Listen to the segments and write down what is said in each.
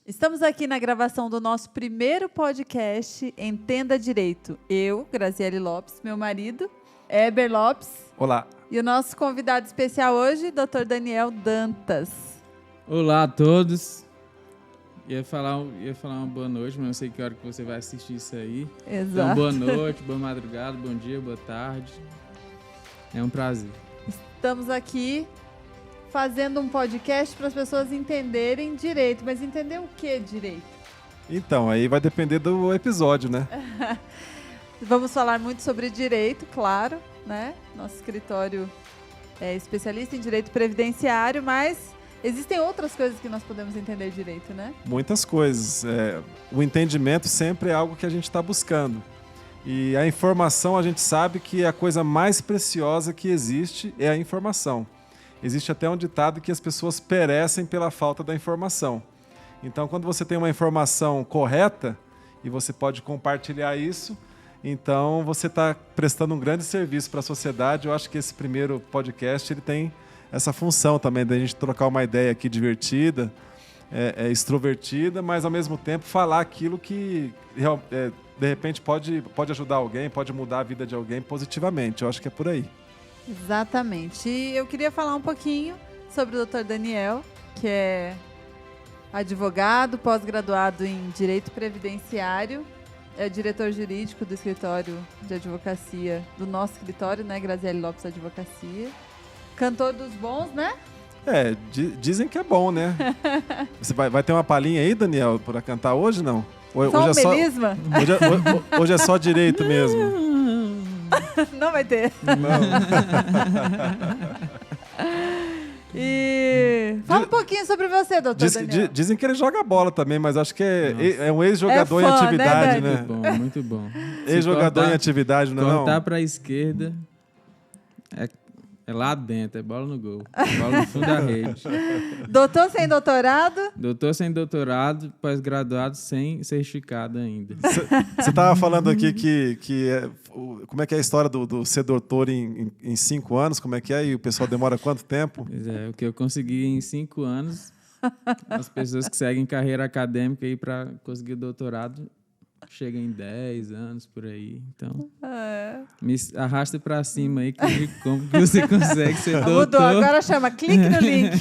Estamos aqui na gravação do nosso primeiro podcast Entenda Direito. Eu, Graziele Lopes, meu marido, Eber Lopes. Olá. E o nosso convidado especial hoje, Dr. Daniel Dantas. Olá a todos. Ia falar uma boa noite, mas não sei que hora que você vai assistir isso aí. Exato. Então, boa noite, boa madrugada, bom dia, boa tarde. É um prazer. Estamos aqui fazendo um podcast para as pessoas entenderem direito. Mas entender o que direito? Então, aí vai depender do episódio, né? Vamos falar muito sobre direito, claro, né? Nosso escritório é especialista em direito previdenciário, mas existem outras coisas que nós podemos entender direito, né? Muitas coisas. O entendimento sempre é algo que a gente está buscando. E a informação, a gente sabe que a coisa mais preciosa que existe é a informação. Existe até um ditado que as pessoas perecem pela falta da informação. Então, quando você tem uma informação correta e você pode compartilhar isso, então você está prestando um grande serviço para a sociedade. Eu acho que esse primeiro podcast ele tem essa função também da gente trocar uma ideia aqui divertida, extrovertida, mas ao mesmo tempo falar aquilo que de repente pode ajudar alguém, pode mudar a vida de alguém positivamente. Eu acho que é por aí. Exatamente. E eu queria falar um pouquinho sobre o Dr. Daniel, que é advogado, pós-graduado em Direito Previdenciário, é diretor jurídico do escritório de advocacia, do nosso escritório, né, Graziele Lopes Advocacia. Cantor dos bons, né? Dizem que é bom, né? Você vai ter uma palhinha aí, Daniel, para cantar hoje, não? Só um melisma? Hoje é só direito mesmo. Não vai ter. Não. E fala um pouquinho sobre você, doutor Daniel. Dizem que ele joga bola também, mas acho que é um ex-jogador É fã, em atividade, né? né? Muito bom, muito bom. Ex-jogador em atividade, não é? Cortar para a esquerda é lá dentro, é bola no gol. Bola no fundo da rede. Doutor sem doutorado? Doutor sem doutorado, pós-graduado sem certificado ainda. Você estava falando aqui como é que é a história do ser doutor em 5 anos, como é que é? E o pessoal demora quanto tempo? Pois é, o que eu consegui em 5 anos, as pessoas que seguem carreira acadêmica aí para conseguir doutorado chegam em 10 anos, por aí. Então, me arrasta para cima aí, que como que você consegue ser doutor. Mudou, agora chama, clique no link.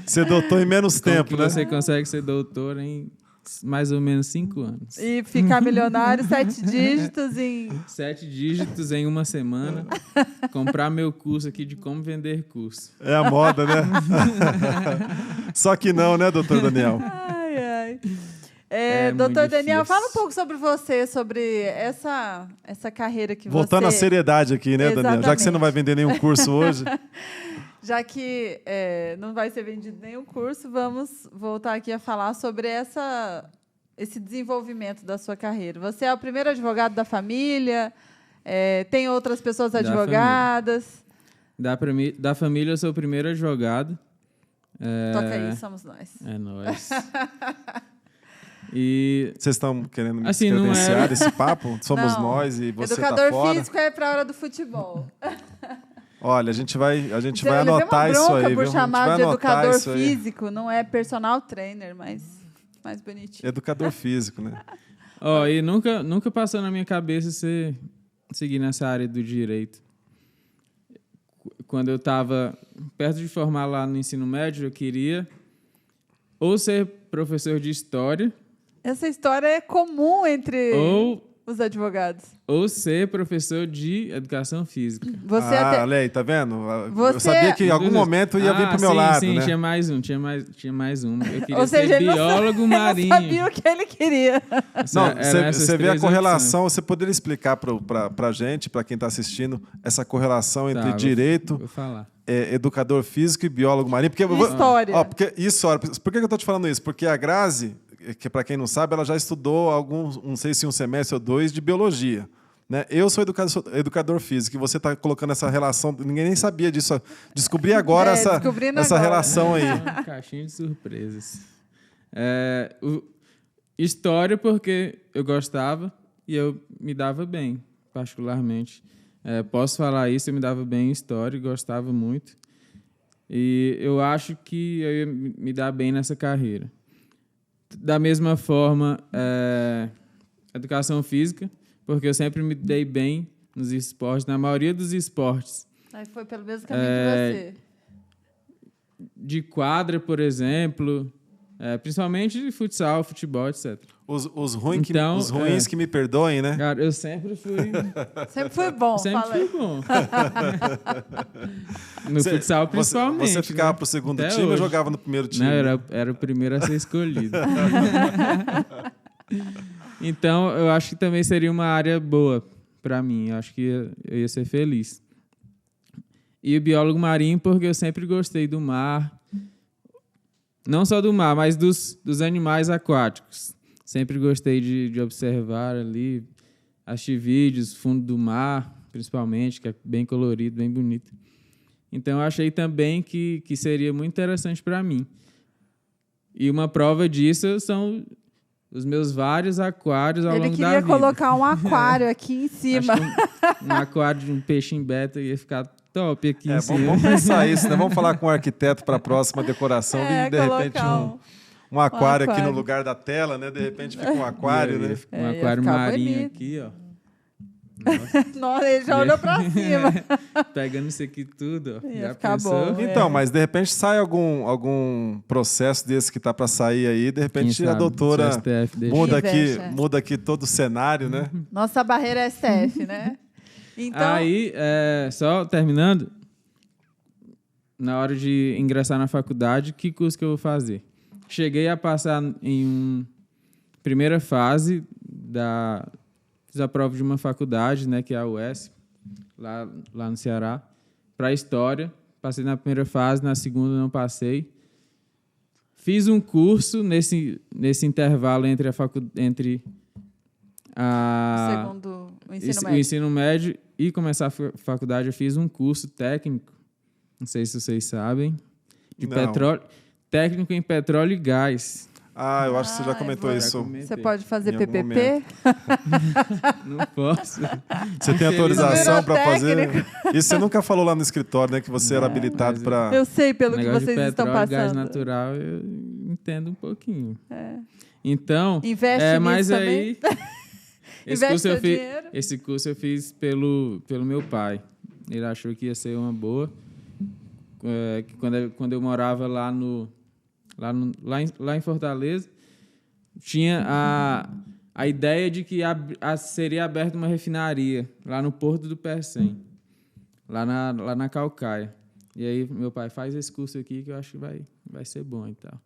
Ser doutor em menos Como tempo, que né? você consegue ser doutor em mais ou menos 5 anos. E ficar milionário, 7 dígitos em... 7 dígitos em uma semana. Comprar meu curso aqui de como vender curso. É a moda, né? Só que não, né, doutor Daniel? Ai, ai. Muito doutor Daniel, difícil. fala um pouco sobre você, sobre essa carreira que Voltando à você... seriedade aqui, né, Daniel? Já que Exatamente. você não vai vender nenhum curso hoje. Já que não vai ser vendido nenhum curso, vamos voltar aqui a falar sobre esse desenvolvimento da sua carreira. Você é o primeiro advogado da família? Tem outras pessoas advogadas? Da família, eu sou o primeiro advogado. Toca aí, somos nós. É nóis. E Vocês estão querendo me Assim, não credenciar é- esse papo? Somos Não. nós e você Educador tá fora. físico é para a hora do futebol. Olha, a gente vai Eu levei anotar uma isso bronca aí, por viu? chamar A gente de vai anotar educador isso aí. físico, não é personal trainer, mas mais bonitinho. Educador físico, né? e nunca passou na minha cabeça seguir nessa área do direito. Quando eu estava perto de formar lá no ensino médio, eu queria ou ser professor de história Essa história é comum entre os advogados. ou ser professor de educação física. Você Olha aí, tá vendo? Eu Você- sabia que em algum momento ia vir pro meu sim, lado, sim, né? tinha mais um. Eu queria Ou seja, ser ele não biólogo marinho. Não sabia o que ele queria. Não, Eram essas você vê a 3 correlação, você poderia explicar pra gente, pra quem tá assistindo, essa correlação entre opções. direito, Vou falar. educador físico e biólogo marinho. Porque, História. Por que eu tô te falando isso? Porque a Grazi, que para quem não sabe, ela já estudou não sei se um semestre ou 2 de biologia. Né? Eu sou educador físico e você está colocando essa relação, ninguém nem sabia disso. Descobri agora essa agora. relação aí. Uma caixinha de surpresas. História porque eu gostava e eu me dava bem, particularmente. Posso falar isso, eu me dava bem em história, gostava muito. E eu acho que eu ia me dar bem nessa carreira. Da mesma forma, educação física, porque eu sempre me dei bem nos esportes, na maioria dos esportes. Aí foi pelo mesmo caminho que você. De quadra, por exemplo, principalmente de futsal, futebol, etc. Os ruins que me perdoem, né? Cara, eu sempre fui... Sempre fui bom, Sempre fui bom. No futsal, principalmente. Você ficava pro segundo time ou jogava no primeiro time? Não, era o primeiro a ser escolhido. Então, eu acho que também seria uma área boa para mim. Eu acho que eu ia ser feliz. E o biólogo marinho, porque eu sempre gostei do mar. Não só do mar, mas dos animais aquáticos. Sempre gostei de observar ali, assistir vídeos, fundo do mar, principalmente, que é bem colorido, bem bonito. Então, eu achei também que seria muito interessante para mim. E uma prova disso são os meus vários aquários ao longo da vida. Ele queria colocar um aquário aqui em cima. Um aquário de um peixe em beta ia ficar top aqui em cima. Vamos pensar isso, né? Vamos falar com o arquiteto para a próxima decoração. De repente, um aquário aqui no lugar da tela, né? De repente fica um aquário, né? Um aquário marinho bonito. Aqui, ó. Nossa, ele já olhou pra cima. Pegando isso aqui tudo, ó. Já pensou? Bom, então, mas de repente sai algum processo desse que tá para sair aí, de repente a doutora muda aqui todo o cenário, né? Nossa barreira é STF, né? Então... Aí, só terminando, na hora de ingressar na faculdade, que curso que eu vou fazer? Cheguei a passar em primeira fase fiz a prova de uma faculdade, né, que é a UES, lá no Ceará, para História. Passei na primeira fase, na segunda não passei. Fiz um curso nesse intervalo entre o ensino médio e começar a faculdade. Eu fiz um curso técnico, não sei se vocês sabem, de petróleo, técnico em petróleo e gás. Eu acho que você já comentou isso. Você pode fazer PPP? Não posso. Você tem autorização para fazer? Isso você nunca falou lá no escritório, né? Que você era habilitado para... Eu sei pelo que vocês estão passando. Gás natural, eu entendo um pouquinho. Então, investe mas nisso aí... dinheiro. Esse curso eu fiz pelo meu pai. Ele achou que ia ser uma boa. Quando eu morava lá em Fortaleza, tinha a ideia de que seria aberta uma refinaria lá no Porto do Pecém, lá na Caucaia. E aí meu pai faz esse curso aqui que eu acho que vai ser bom e tal.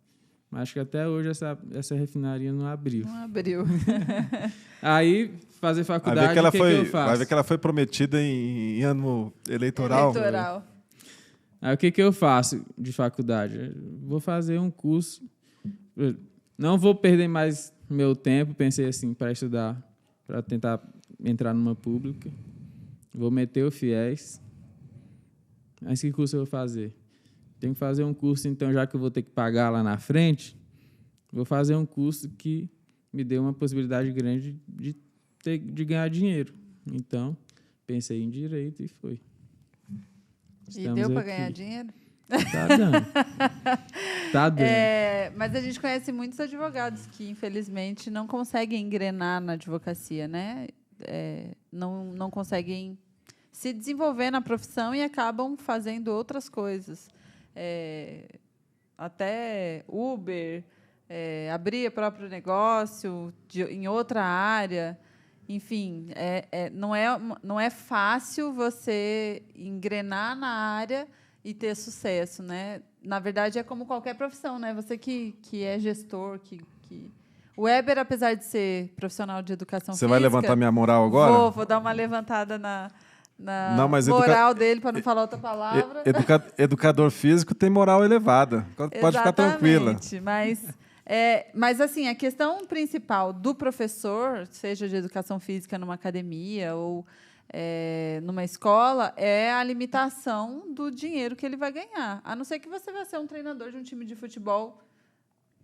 Mas acho que até hoje essa refinaria não abriu. Não abriu. Aí, fazer faculdade, que eu faço? Vai ver que ela foi prometida em ano eleitoral. Aí o que eu faço de faculdade? Vou fazer um curso. Não vou perder mais meu tempo, pensei assim, para estudar, para tentar entrar numa pública. Vou meter o FIES. Mas que curso eu vou fazer? Tenho que fazer um curso, então, já que eu vou ter que pagar lá na frente, vou fazer um curso que me dê uma possibilidade grande de ganhar dinheiro. Então, pensei em direito e foi. E deu para ganhar dinheiro? Tá dando. Tá dando. Mas a gente conhece muitos advogados que, infelizmente, não conseguem engrenar na advocacia, né? Não conseguem se desenvolver na profissão e acabam fazendo outras coisas. Até Uber, abrir o próprio negócio em outra área. Enfim, não é fácil você engrenar na área e ter sucesso, né? Na verdade, é como qualquer profissão, né? Você que é gestor, O Weber, apesar de ser profissional de educação física... Você vai levantar minha moral agora? Vou dar uma levantada na moral dele, para não falar outra palavra. Educador físico tem moral elevada. Pode ficar tranquila. Mas, assim, a questão principal do professor, seja de educação física numa academia ou numa escola, é a limitação do dinheiro que ele vai ganhar. A não ser que você vai ser um treinador de um time de futebol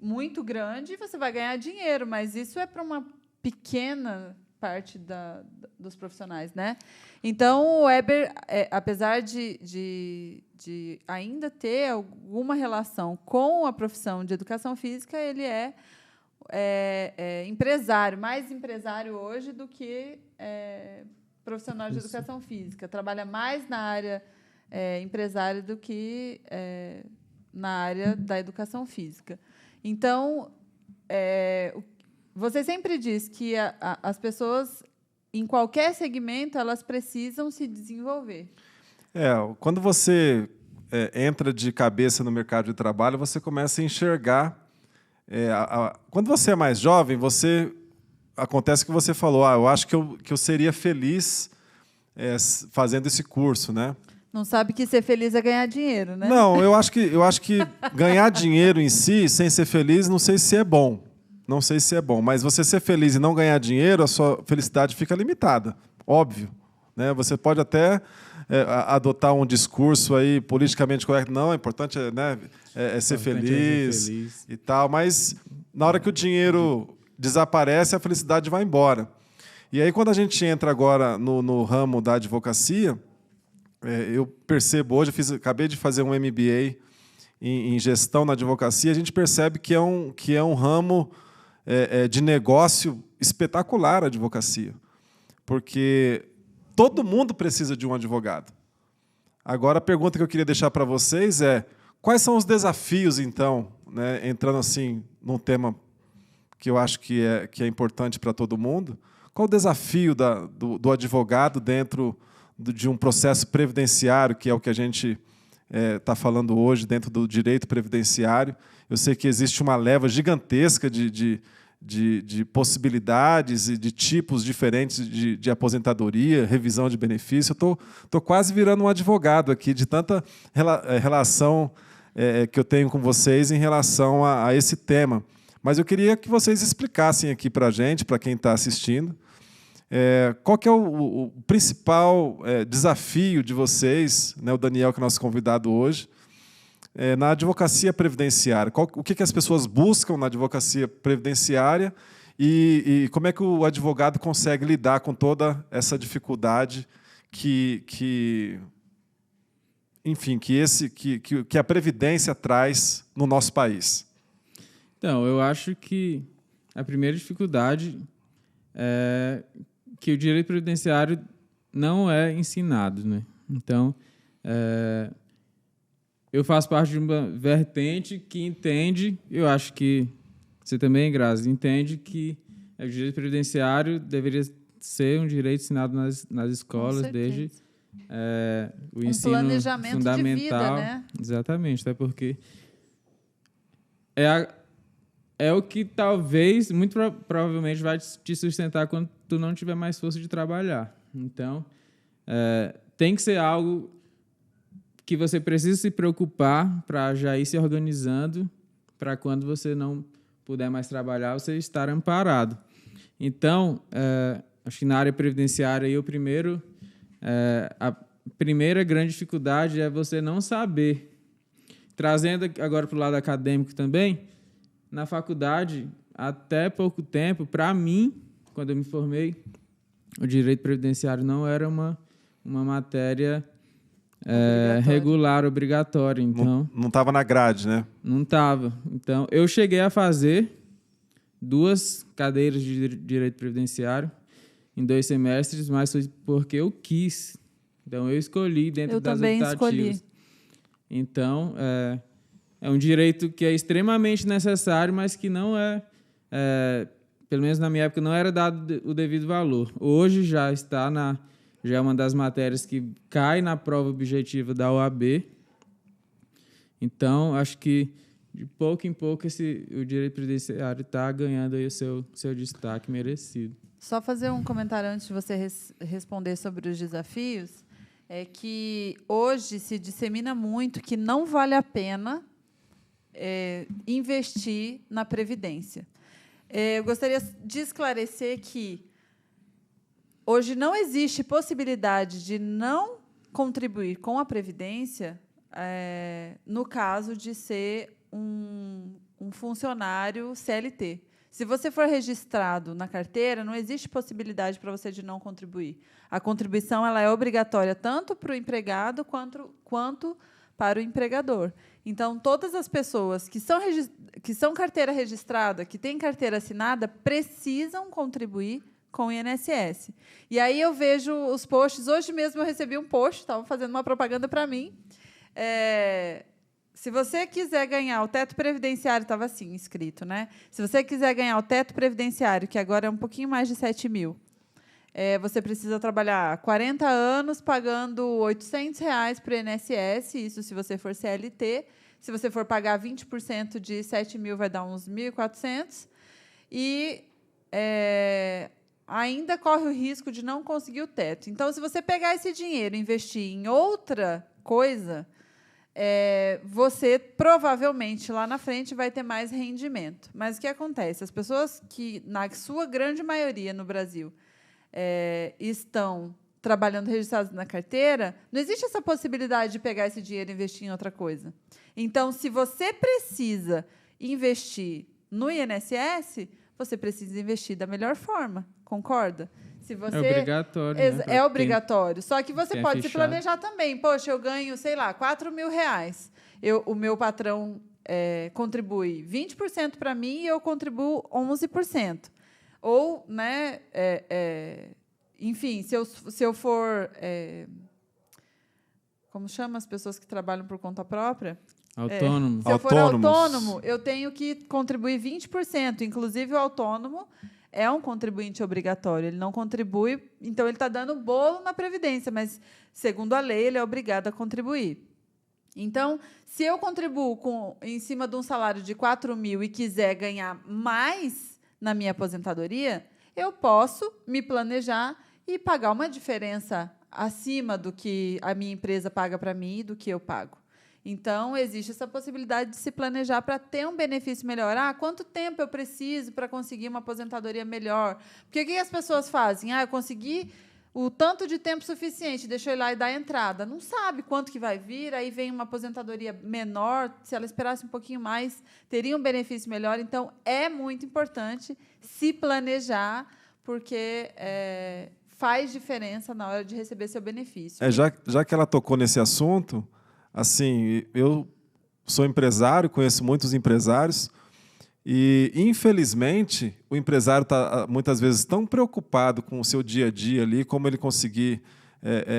muito grande e você vai ganhar dinheiro, mas isso é para uma pequena parte dos profissionais, né? Então, o Weber, apesar de ainda ter alguma relação com a profissão de educação física, ele é empresário, mais empresário hoje do que profissional de educação física. Trabalha mais na área empresária do que na área da educação física. Então, você sempre diz que as pessoas, em qualquer segmento, elas precisam se desenvolver. Quando você entra de cabeça no mercado de trabalho, você começa a enxergar. Quando você é mais jovem, acontece que você falou, eu acho que eu seria feliz fazendo esse curso, né? Não sabe que ser feliz é ganhar dinheiro, né? Não, eu acho que ganhar dinheiro em si, sem ser feliz, não sei se é bom. Não sei se é bom. Mas você ser feliz e não ganhar dinheiro, a sua felicidade fica limitada. Óbvio. Né? Você pode até adotar um discurso aí politicamente correto. Não, o importante é ser feliz e tal. Mas na hora que o dinheiro desaparece, a felicidade vai embora. E aí, quando a gente entra agora no ramo da advocacia, eu percebo hoje, acabei de fazer um MBA em gestão na advocacia, a gente percebe que é um ramo de negócio espetacular a advocacia, porque todo mundo precisa de um advogado. Agora, a pergunta que eu queria deixar para vocês é: quais são os desafios, então, né, entrando assim num tema que eu acho que é importante para todo mundo? Qual o desafio do advogado dentro de um processo previdenciário, que é o que a gente está falando hoje, dentro do direito previdenciário? Eu sei que existe uma leva gigantesca de possibilidades e de tipos diferentes de aposentadoria, revisão de benefício. Eu estou quase virando um advogado aqui, de tanta relação que eu tenho com vocês em relação a esse tema. Mas eu queria que vocês explicassem aqui para a gente, para quem está assistindo, qual que é o principal desafio de vocês, né, o Daniel, que é nosso convidado hoje, na advocacia previdenciária. O que as pessoas buscam na advocacia previdenciária e como é que o advogado consegue lidar com toda essa dificuldade que a Previdência traz no nosso país? Então, eu acho que a primeira dificuldade é que o direito previdenciário não é ensinado, né? Então, eu faço parte de uma vertente que entende, eu acho que você também, Grazi, entende que o direito previdenciário deveria ser um direito ensinado nas escolas desde o ensino planejamento fundamental. De vida, né? Exatamente, até porque é o que talvez, muito provavelmente, vai te sustentar quando tu não tiver mais força de trabalhar. Então, tem que ser algo que você precisa se preocupar para já ir se organizando para quando você não puder mais trabalhar, você estar amparado. Então, acho que na área previdenciária, a primeira grande dificuldade é você não saber. Trazendo agora para o lado acadêmico também, na faculdade, até pouco tempo, para mim, quando eu me formei, o direito previdenciário não era uma matéria regular, obrigatória. Então, não estava na grade, né? Não estava. Então, eu cheguei a fazer 2 cadeiras de direito previdenciário em 2 semestres, mas foi porque eu quis. Então, eu escolhi dentro das optativas. Escolhi. Então, é um direito que é extremamente necessário, mas que não pelo menos na minha época, não era dado o devido valor. Hoje já é uma das matérias que cai na prova objetiva da OAB. Então, acho que de pouco em pouco o direito previdenciário está ganhando aí o seu destaque merecido. Só fazer um comentário antes de você responder sobre os desafios, é que hoje se dissemina muito que não vale a pena investir na Previdência. Eu gostaria de esclarecer que hoje não existe possibilidade de não contribuir com a Previdência no caso de ser um funcionário CLT. Se você for registrado na carteira, não existe possibilidade para você de não contribuir. A contribuição ela é obrigatória tanto para o empregado quanto para o empregador. Então, todas as pessoas que são carteira registrada, que têm carteira assinada, precisam contribuir com o INSS. E aí eu vejo os posts. Hoje mesmo eu recebi um post, estavam fazendo uma propaganda para mim. Se você quiser ganhar o teto previdenciário, estava assim escrito, né? Se você quiser ganhar o teto previdenciário, que agora é um pouquinho mais de 7 mil, você precisa trabalhar 40 anos pagando R$ 800 para o INSS, isso se você for CLT. Se você for pagar 20% de 7 mil, vai dar uns 1.400. E ainda corre o risco de não conseguir o teto. Então, se você pegar esse dinheiro e investir em outra coisa, você provavelmente lá na frente vai ter mais rendimento. Mas o que acontece? As pessoas que, na sua grande maioria no Brasil, estão trabalhando registrados na carteira, não existe essa possibilidade de pegar esse dinheiro e investir em outra coisa. Então, se você precisa investir no INSS, você precisa investir da melhor forma, concorda? Se você, é obrigatório. Né? É obrigatório. Só que você pode se planejar também. Poxa, eu ganho, sei lá, R$4.000. O meu patrão contribui 20% para mim e eu contribuo 11%. Ou, né, enfim, se eu for... como chama as pessoas que trabalham por conta própria? Autônomo. Se eu for autônomo, eu tenho que contribuir 20%. Inclusive, o autônomo é um contribuinte obrigatório. Ele não contribui, então ele está dando bolo na Previdência, mas, segundo a lei, ele é obrigado a contribuir. Então, se eu contribuo em cima de um salário de 4 mil e quiser ganhar mais na minha aposentadoria, eu posso me planejar e pagar uma diferença acima do que a minha empresa paga para mim e do que eu pago. Então, existe essa possibilidade de se planejar para ter um benefício melhor. Quanto tempo eu preciso para conseguir uma aposentadoria melhor? Porque o que as pessoas fazem? Eu consegui o tanto de tempo suficiente, deixa eu ir lá e dar a entrada. Não sabe quanto que vai vir, aí vem uma aposentadoria menor. Se ela esperasse um pouquinho mais, teria um benefício melhor. Então, é muito importante se planejar, porque faz diferença na hora de receber seu benefício. Já que ela tocou nesse assunto, assim, eu sou empresário, conheço muitos empresários e, infelizmente, o empresário está, muitas vezes, tão preocupado com o seu dia a dia ali, como ele conseguir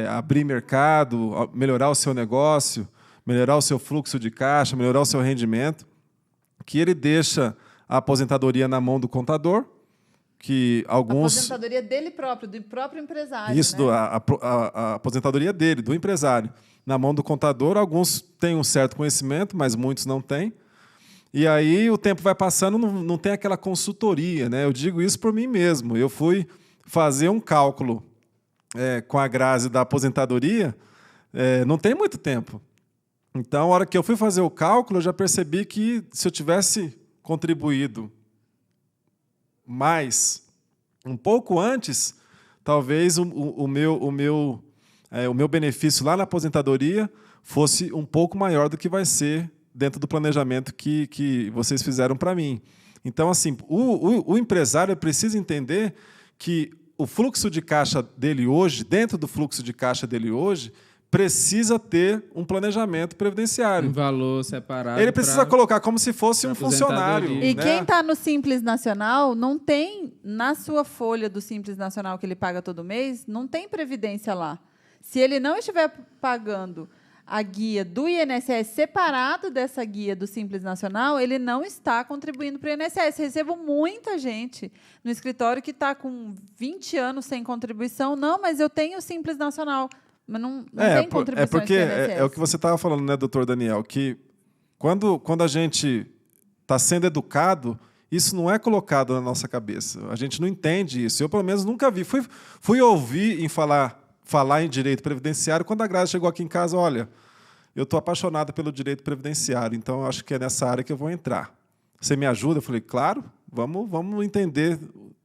abrir mercado, melhorar o seu negócio, melhorar o seu fluxo de caixa, melhorar o seu rendimento, que ele deixa a aposentadoria na mão do contador, que alguns... A aposentadoria dele próprio, do próprio empresário. Isso, né? a aposentadoria dele, do empresário. Na mão do contador, alguns têm um certo conhecimento, mas muitos não têm. E aí o tempo vai passando, não tem aquela consultoria, né? Eu digo isso por mim mesmo. Eu fui fazer um cálculo com a Grazi da aposentadoria, não tem muito tempo. Então, a hora que eu fui fazer o cálculo, eu já percebi que se eu tivesse contribuído mais um pouco antes, talvez o meu benefício lá na aposentadoria fosse um pouco maior do que vai ser dentro do planejamento que vocês fizeram para mim. Então, assim, o empresário precisa entender que o fluxo de caixa dele hoje, dentro do fluxo de caixa dele hoje, precisa ter um planejamento previdenciário. Um valor separado. Ele precisa colocar como se fosse um funcionário. E né? quem está no Simples Nacional, não tem, na sua folha do Simples Nacional que ele paga todo mês, não tem previdência lá. Se ele não estiver pagando a guia do INSS separado dessa guia do Simples Nacional, ele não está contribuindo para o INSS. Recebo muita gente no escritório que está com 20 anos sem contribuição. Não, mas eu tenho o Simples Nacional. Mas não tem contribuição. Porque é o que você estava falando, né, doutor Daniel, que quando a gente está sendo educado, isso não é colocado na nossa cabeça. A gente não entende isso. Eu, pelo menos, nunca vi. Fui ouvir falar em direito previdenciário quando a Grazi chegou aqui em casa. Olha, eu estou apaixonada pelo direito previdenciário, então acho que é nessa área que eu vou entrar. Você me ajuda? Eu falei, claro, vamos entender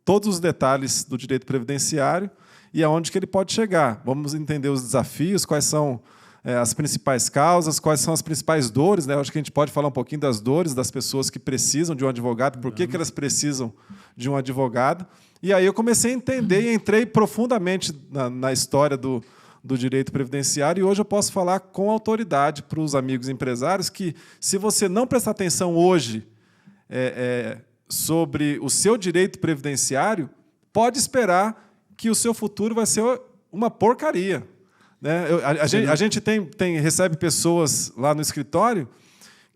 todos os detalhes do direito previdenciário e aonde que ele pode chegar. Vamos entender os desafios, quais são as principais causas, quais são as principais dores. Né? Acho que a gente pode falar um pouquinho das dores das pessoas que precisam de um advogado, por que elas precisam de um advogado. E aí eu comecei a entender e entrei profundamente na história do do direito previdenciário, e hoje eu posso falar com autoridade para os amigos empresários que, se você não prestar atenção hoje sobre o seu direito previdenciário, pode esperar que o seu futuro vai ser uma porcaria. Né? A gente recebe pessoas lá no escritório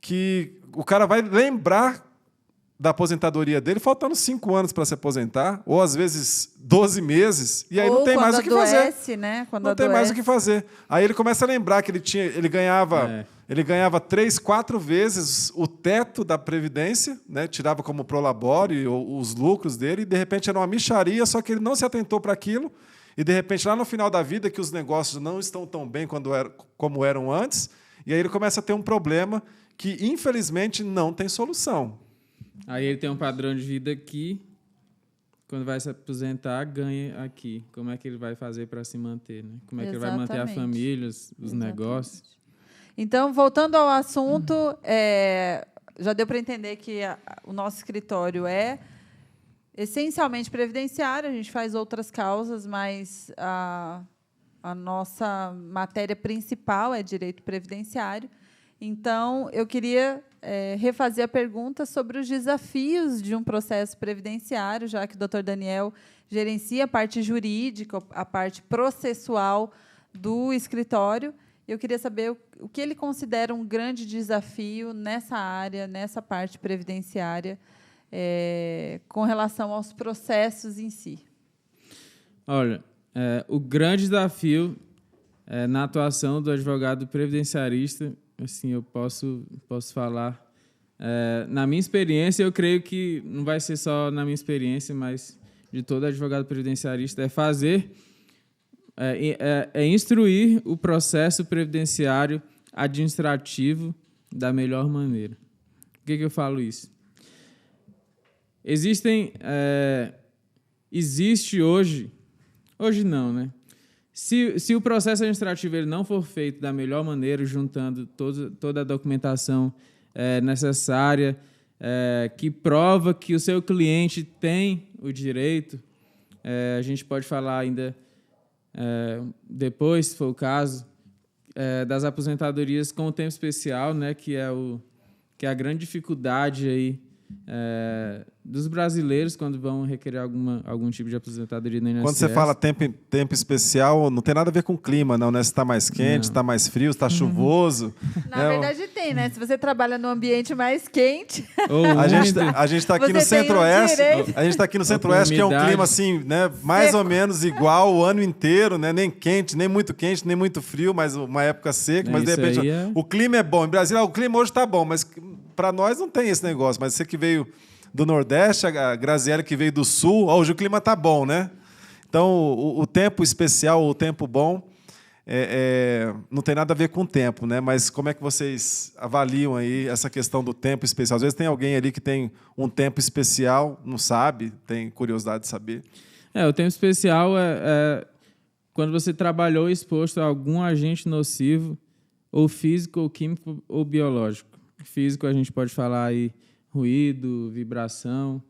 que o cara vai lembrar da aposentadoria dele faltando 5 anos para se aposentar, ou às vezes 12 meses, e aí não tem mais o que fazer. Né? Não tem mais o que fazer. Aí ele começa a lembrar que ele ganhava 3, 4 vezes o teto da Previdência, né? Tirava como prolabore os lucros dele, e de repente era uma mixaria, só que ele não se atentou para aquilo, e de repente lá no final da vida, que os negócios não estão tão bem como eram antes, e aí ele começa a ter um problema que, infelizmente, não tem solução. Aí ele tem um padrão de vida que, quando vai se aposentar, ganha aqui. Como é que ele vai fazer para se manter? Né? Como é que ele vai manter a família, os negócios? Então, voltando ao assunto, já deu para entender que o nosso escritório é essencialmente previdenciário, a gente faz outras causas, mas a nossa matéria principal é direito previdenciário. Então, eu queria refazer a pergunta sobre os desafios de um processo previdenciário, já que o Dr. Daniel gerencia a parte jurídica, a parte processual do escritório. Eu queria saber o que ele considera um grande desafio nessa área, nessa parte previdenciária, com relação aos processos em si. Olha, o grande desafio na atuação do advogado previdenciarista, assim, eu posso falar, na minha experiência, eu creio que não vai ser só na minha experiência, mas de todo advogado previdenciarista, instruir o processo previdenciário administrativo da melhor maneira. Por que eu falo isso? Existe hoje não, né? Se o processo administrativo ele não for feito da melhor maneira, juntando toda a documentação necessária, que prova que o seu cliente tem o direito, a gente pode falar ainda depois, se for o caso, das aposentadorias com o tempo especial, né, que é a grande dificuldade aí, dos brasileiros quando vão requerer algum tipo de aposentadoria no INSS. Quando você fala tempo especial, não tem nada a ver com o clima, não, né? Se está mais quente, se está mais frio, se está chuvoso. Na verdade tem, né? Se você trabalha num ambiente mais quente... A gente está aqui no Centro-Oeste, que é um clima assim, né, mais ou menos igual o ano inteiro, né? Nem quente, nem muito frio, mas uma época seca, mas de repente o clima é bom. Em Brasília, o clima hoje está bom, mas para nós não tem esse negócio. Mas você que veio do Nordeste, a Graziele que veio do Sul, hoje o clima está bom, né? Então, o tempo especial, o tempo bom, não tem nada a ver com o tempo, né? Mas como é que vocês avaliam aí essa questão do tempo especial? Às vezes tem alguém ali que tem um tempo especial, não sabe, tem curiosidade de saber. O tempo especial é quando você trabalhou exposto a algum agente nocivo, ou físico, ou químico, ou biológico. Físico, a gente pode falar aí ruído, vibração,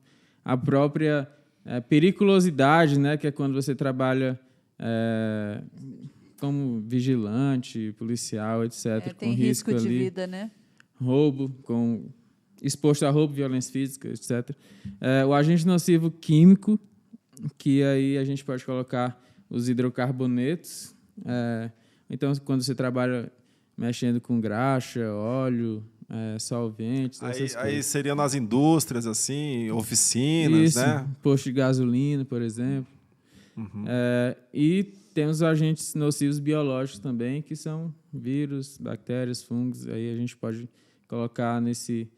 a própria periculosidade, né, que é quando você trabalha como vigilante, policial, etc. Tem com risco de ali, vida, né? Roubo, exposto a roubo, violência física, etc. O agente nocivo químico, que aí a gente pode colocar os hidrocarbonetos, então quando você trabalha mexendo com graxa, óleo, solventes, essas coisas. Aí seriam nas indústrias, assim, oficinas, isso, né? Posto de gasolina, por exemplo. Uhum. E temos agentes nocivos biológicos também, que são vírus, bactérias, fungos. Aí a gente pode colocar nesse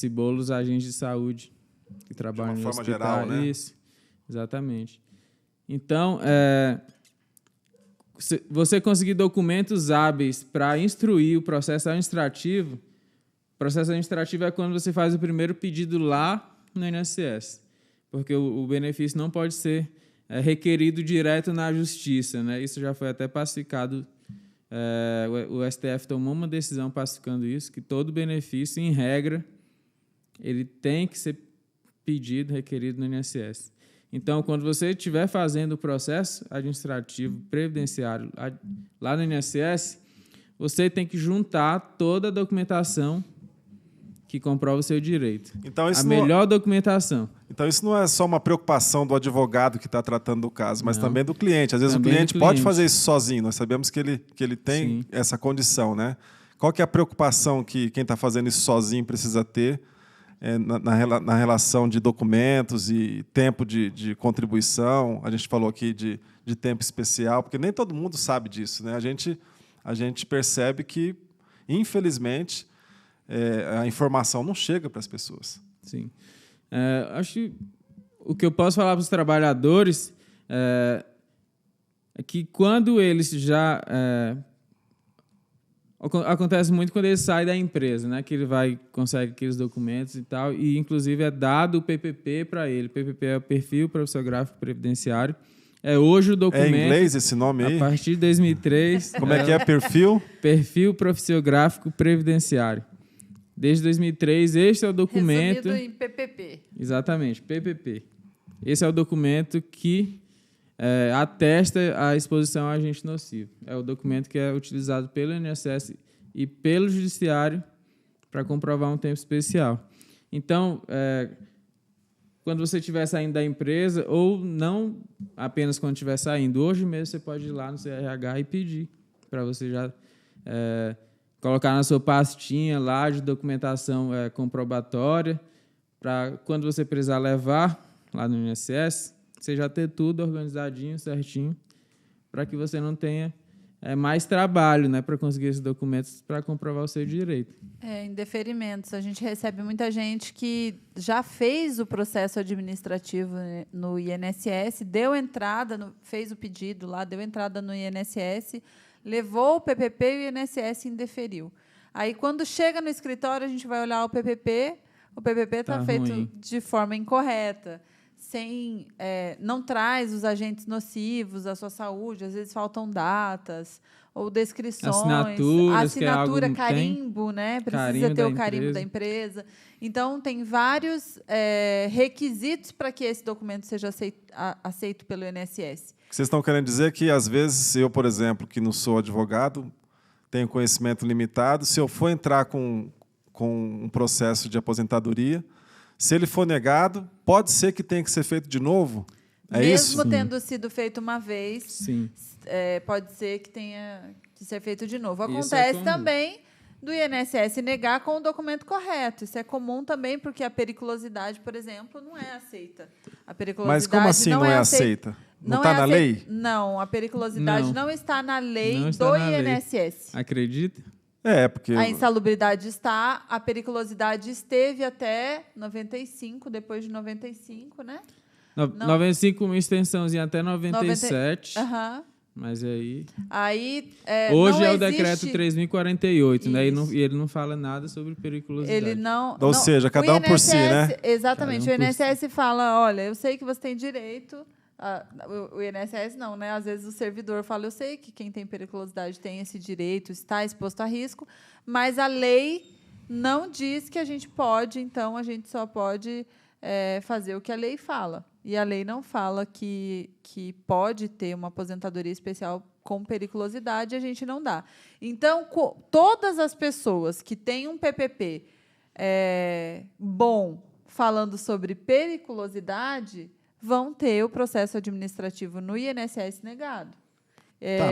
bolo os agentes de saúde que trabalham de uma no forma hospital. geral, né? Isso, exatamente. Então, você conseguir documentos hábeis para instruir o processo administrativo. O processo administrativo é quando você faz o primeiro pedido lá no INSS, porque o benefício não pode ser requerido direto na justiça, né? Isso já foi até pacificado. O STF tomou uma decisão pacificando isso, que todo benefício, em regra, ele tem que ser pedido, requerido no INSS. Então, quando você estiver fazendo o processo administrativo previdenciário lá no INSS, você tem que juntar toda a documentação que comprova o seu direito. Então, a melhor documentação. Então, isso não é só uma preocupação do advogado que está tratando do caso, mas também do cliente. Às vezes Também o cliente pode fazer isso sozinho. Nós sabemos que ele tem essa condição, né? Qual que é a preocupação que quem está fazendo isso sozinho precisa ter na relação de documentos e tempo de contribuição? A gente falou aqui de tempo especial, porque nem todo mundo sabe disso, né? A gente percebe que, infelizmente, a informação não chega para as pessoas. Sim. Acho que o que eu posso falar para os trabalhadores é que quando eles já... acontece muito quando ele sai da empresa, né? Que ele consegue aqueles documentos e tal, e inclusive é dado o PPP para ele. PPP é o Perfil Profissiográfico Previdenciário. É hoje o documento... É em inglês esse nome aí? A partir de 2003... Como é que é? Perfil? Perfil Profissiográfico Previdenciário. Desde 2003, este é o documento... Resumido em PPP. Exatamente, PPP. Esse é o documento que atesta a exposição a agente nocivo. É o documento que é utilizado pelo INSS e pelo Judiciário para comprovar um tempo especial. Então, quando você estiver saindo da empresa, ou não apenas quando estiver saindo, hoje mesmo você pode ir lá no CRH e pedir para você já colocar na sua pastinha lá de documentação comprobatória, para quando você precisar levar lá no INSS, você já ter tudo organizadinho, certinho, para que você não tenha mais trabalho, né, para conseguir esses documentos para comprovar o seu direito. Em deferimentos, a gente recebe muita gente que já fez o processo administrativo no INSS, deu entrada, fez o pedido lá, deu entrada no INSS, levou o PPP e o INSS indeferiu. Aí, quando chega no escritório, a gente vai olhar o PPP está feito ruim. de forma incorreta, não traz os agentes nocivos à sua saúde, às vezes faltam datas ou descrições, assinatura, carimbo, né? Precisa ter o carimbo da empresa. Então, tem vários requisitos para que esse documento seja aceito pelo INSS. Vocês estão querendo dizer que, às vezes, eu, por exemplo, que não sou advogado, tenho conhecimento limitado, se eu for entrar com um processo de aposentadoria, se ele for negado, pode ser que tenha que ser feito de novo? Mesmo tendo sido feito uma vez, Sim. Pode ser que tenha que ser feito de novo. Acontece também do INSS negar com o documento correto. Isso é comum também, porque a periculosidade, por exemplo, não é aceita. A periculosidade Mas como assim não é aceita? Não está na lei? Não, a periculosidade não está na lei do INSS. Acredita? Porque... A insalubridade está, a periculosidade esteve até 95, depois de 95, né? 95, uma extensãozinha até 97. Mas aí hoje é o decreto 3.048, né? E ele não fala nada sobre periculosidade. Ele não. Ou seja, cada um por si, né? Exatamente. O INSS fala: olha, eu sei que você tem direito. O INSS não, né? Às vezes o servidor fala: eu sei que quem tem periculosidade tem esse direito, está exposto a risco, mas a lei não diz que a gente pode, então a gente só pode fazer o que a lei fala. E a lei não fala que pode ter uma aposentadoria especial com periculosidade, a gente não dá. Então, todas as pessoas que têm um PPP bom falando sobre periculosidade vão ter o processo administrativo no INSS negado.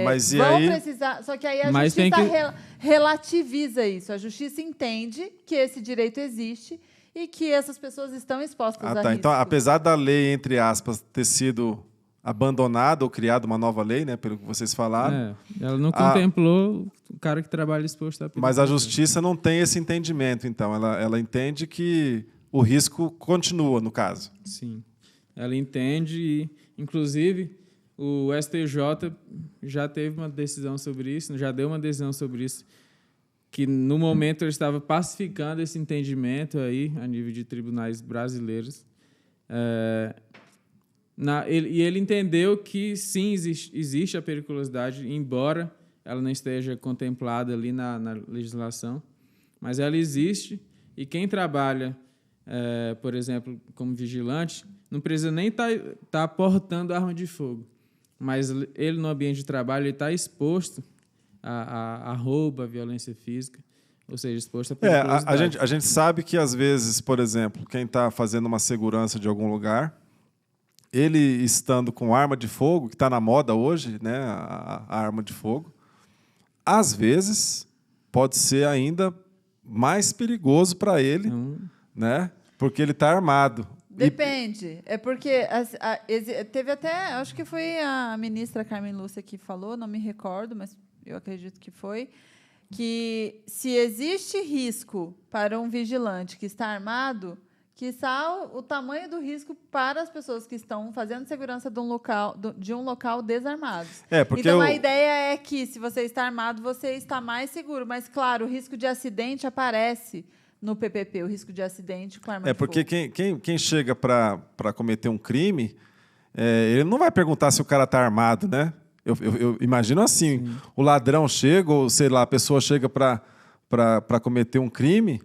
Mas e vão aí? Precisar, só que aí a justiça relativiza isso. A justiça entende que esse direito existe e que essas pessoas estão expostas a risco. Então, apesar da lei, entre aspas, ter sido abandonada ou criada uma nova lei, né, pelo que vocês falaram... ela não contemplou o cara que trabalha exposto a perigo. Mas a justiça não tem esse entendimento, então. Ela entende que o risco continua, no caso. Sim. Ela entende e, inclusive, o STJ já teve uma decisão sobre isso, já deu uma decisão sobre isso, que no momento ele estava pacificando esse entendimento aí a nível de tribunais brasileiros. Ele entendeu que sim, existe a periculosidade, embora ela não esteja contemplada ali na legislação, mas ela existe, e quem trabalha, por exemplo, como vigilante, não precisa nem tá portando arma de fogo, mas ele no ambiente de trabalho ele está exposto a roubo, a violência física, ou seja, exposto a periculosidade. A gente sabe que às vezes, por exemplo, quem está fazendo uma segurança de algum lugar, ele estando com arma de fogo, que está na moda hoje, né, a arma de fogo, às vezes pode ser ainda mais perigoso para ele, né, porque ele está armado. Depende. É porque teve até, acho que foi a ministra Carmen Lúcia que falou, não me recordo, mas eu acredito que foi, que se existe risco para um vigilante que está armado, quiçá o tamanho do risco para as pessoas que estão fazendo segurança de um local desarmados. Então, a ideia é que, se você está armado, você está mais seguro. Mas, claro, o risco de acidente aparece no PPP, o risco de acidente com arma de fogo. Porque quem chega para cometer um crime, ele não vai perguntar se o cara está armado, né? Eu imagino assim, o ladrão chega, ou sei lá, a pessoa chega para cometer um crime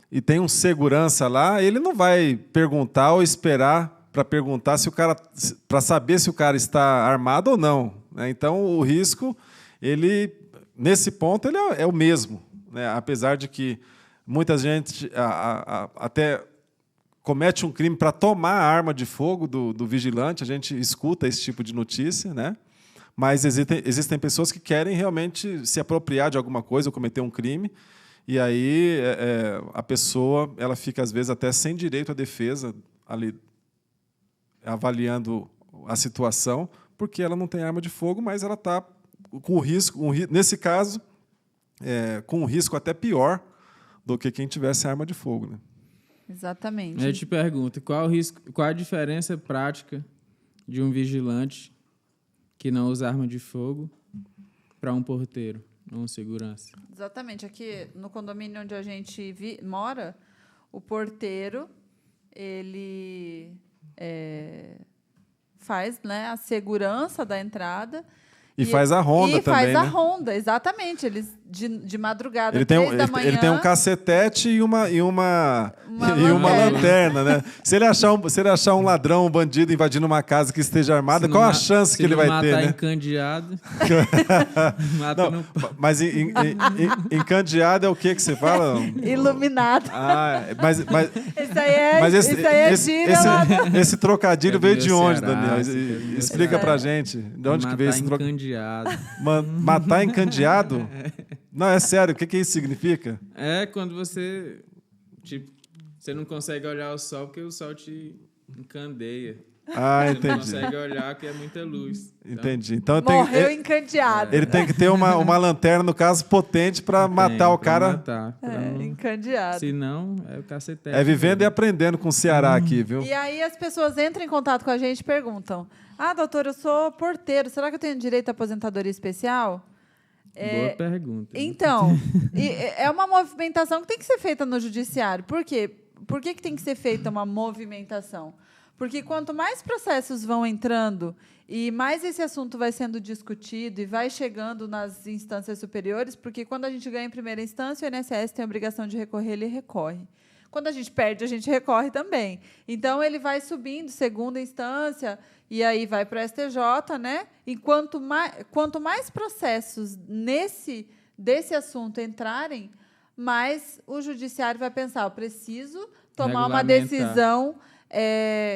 e tem um segurança lá, ele não vai perguntar ou esperar para perguntar se o cara, para saber se o cara está armado ou não, né? Então o risco, nesse ponto, ele é o mesmo, né? Apesar de que muita gente até comete um crime para tomar a arma de fogo do vigilante, a gente escuta esse tipo de notícia, né? Mas existem pessoas que querem realmente se apropriar de alguma coisa ou cometer um crime, e aí a pessoa ela fica, às vezes, até sem direito à defesa, ali, avaliando a situação, porque ela não tem arma de fogo, mas ela está com o risco, nesse caso, com um risco até pior do que quem tivesse arma de fogo, né? Exatamente. Eu te pergunto, qual a diferença prática de um vigilante que não usa arma de fogo para um porteiro, um segurança? Exatamente. Aqui no condomínio onde a gente mora, o porteiro ele faz, né, a segurança da entrada. E faz a ronda também, faz a né? ronda, exatamente. Eles de madrugada, ele 3 da manhã... Ele tem um cacetete e uma lanterna, né? Se ele achar um ladrão, um bandido invadindo uma casa que esteja armada, qual a chance que ele vai ter, né? Encandeado. Mas encandeado é o que você fala? Iluminado. Mas isso aí é gíria. Esse trocadilho veio de onde, Ceará, Daniel? Explica pra gente. De onde que veio esse trocadilho? Matar encandeado? Não, é sério, o que isso significa? É quando você não consegue olhar o sol porque o sol te encandeia. Entendi. Você não consegue olhar porque é muita luz. Entendi. Então, morreu encandeado. Ele tem que ter uma lanterna, no caso, potente para matar o cara. Encandeado. Se não, é o cacetete. É vivendo e aprendendo com o Ceará aqui, viu? E aí as pessoas entram em contato com a gente e perguntam: doutor, eu sou porteiro, será que eu tenho direito à aposentadoria especial? Boa pergunta. Então, é uma movimentação que tem que ser feita no judiciário. Por quê? Por que tem que ser feita uma movimentação? Porque quanto mais processos vão entrando e mais esse assunto vai sendo discutido e vai chegando nas instâncias superiores, porque quando a gente ganha em primeira instância, o INSS tem a obrigação de recorrer, ele recorre. Quando a gente perde, a gente recorre também. Então, ele vai subindo, segunda instância, e aí vai para o STJ, né? E quanto mais processos desse assunto entrarem, mais o judiciário vai pensar: eu preciso tomar uma decisão...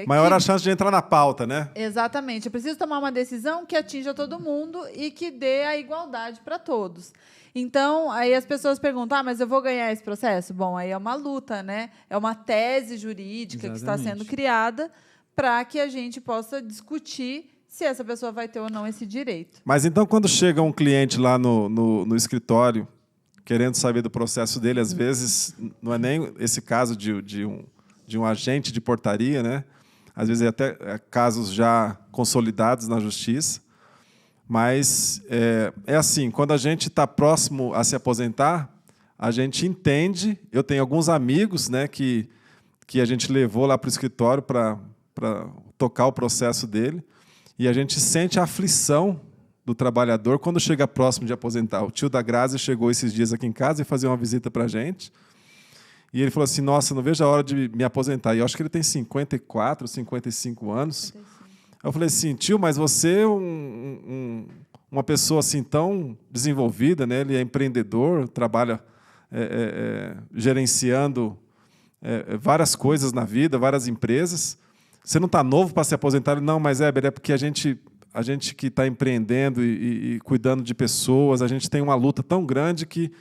maior a chance de entrar na pauta, né? Exatamente. Eu preciso tomar uma decisão que atinja todo mundo e que dê a igualdade para todos. Então, aí as pessoas perguntam: mas eu vou ganhar esse processo? Bom, aí é uma luta, né? É uma tese jurídica que está sendo criada para que a gente possa discutir se essa pessoa vai ter ou não esse direito. Mas então, quando chega um cliente lá no escritório, querendo saber do processo dele, às vezes não é nem esse caso de um agente de portaria, né? Às vezes até casos já consolidados na justiça. Mas é assim, quando a gente está próximo a se aposentar, a gente entende. Eu tenho alguns amigos, né, que a gente levou lá para o escritório para tocar o processo dele, e a gente sente a aflição do trabalhador quando chega próximo de aposentar. O tio da Grazi chegou esses dias aqui em casa e fazia uma visita para a gente. E ele falou assim, nossa, não vejo a hora de me aposentar. E eu acho que ele tem 54, 55 anos. 55. Eu falei assim, tio, mas você é uma pessoa assim tão desenvolvida, né? Ele é empreendedor, trabalha gerenciando várias coisas na vida, várias empresas. Você não está novo para se aposentar? Ele, não, mas é porque a gente que está empreendendo e cuidando de pessoas, a gente tem uma luta tão grande que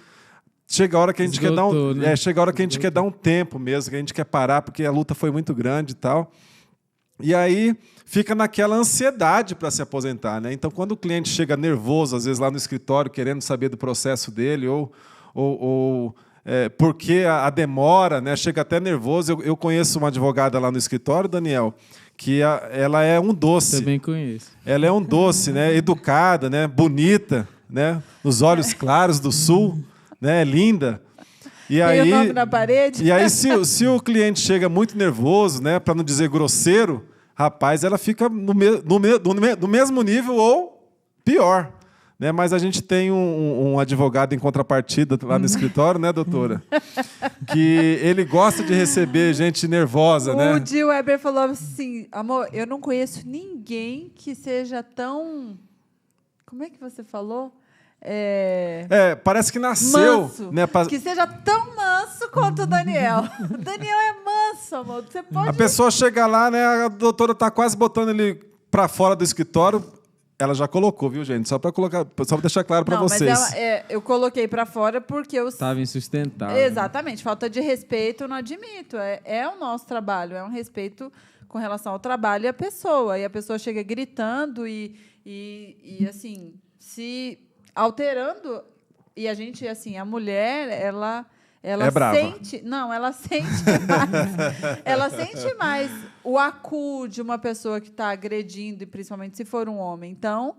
chega a hora que a gente quer dar chega a hora que a gente quer dar um tempo mesmo, que a gente quer parar porque a luta foi muito grande e tal. E aí fica naquela ansiedade para se aposentar, né? Então, quando o cliente chega nervoso, às vezes lá no escritório, querendo saber do processo dele, ou porque a demora, né? Chega até nervoso. Eu conheço uma advogada lá no escritório, Daniel, que ela é um doce. Também conheço. Ela é um doce, né? Educada, né? Bonita, né? Os olhos claros do sul, né? Linda. E aí, tem o nome na parede? E aí, se o cliente chega muito nervoso, né, para não dizer grosseiro, rapaz, ela fica no mesmo nível ou pior. Né? Mas a gente tem um advogado em contrapartida lá no escritório, né, doutora? Que ele gosta de receber gente nervosa, né? O Gil Weber falou assim, amor, eu não conheço ninguém que seja tão... Como é que você falou? Parece que nasceu... Manso, né, que seja tão manso quanto o Daniel. O Daniel é manso, amor. Você pode... A pessoa chega lá, né, a doutora está quase botando ele para fora do escritório. Ela já colocou, viu, gente? Só para deixar claro para vocês. Mas eu coloquei para fora porque eu... Estava insustentável. Exatamente. Falta de respeito, eu não admito. É o nosso trabalho. É um respeito com relação ao trabalho e à pessoa. E a pessoa chega gritando e assim, se... alterando, e a gente, assim, a mulher, ela é brava. sente... Não, ela sente mais. Ela sente mais o acu de uma pessoa que está agredindo, e principalmente se for um homem. Então,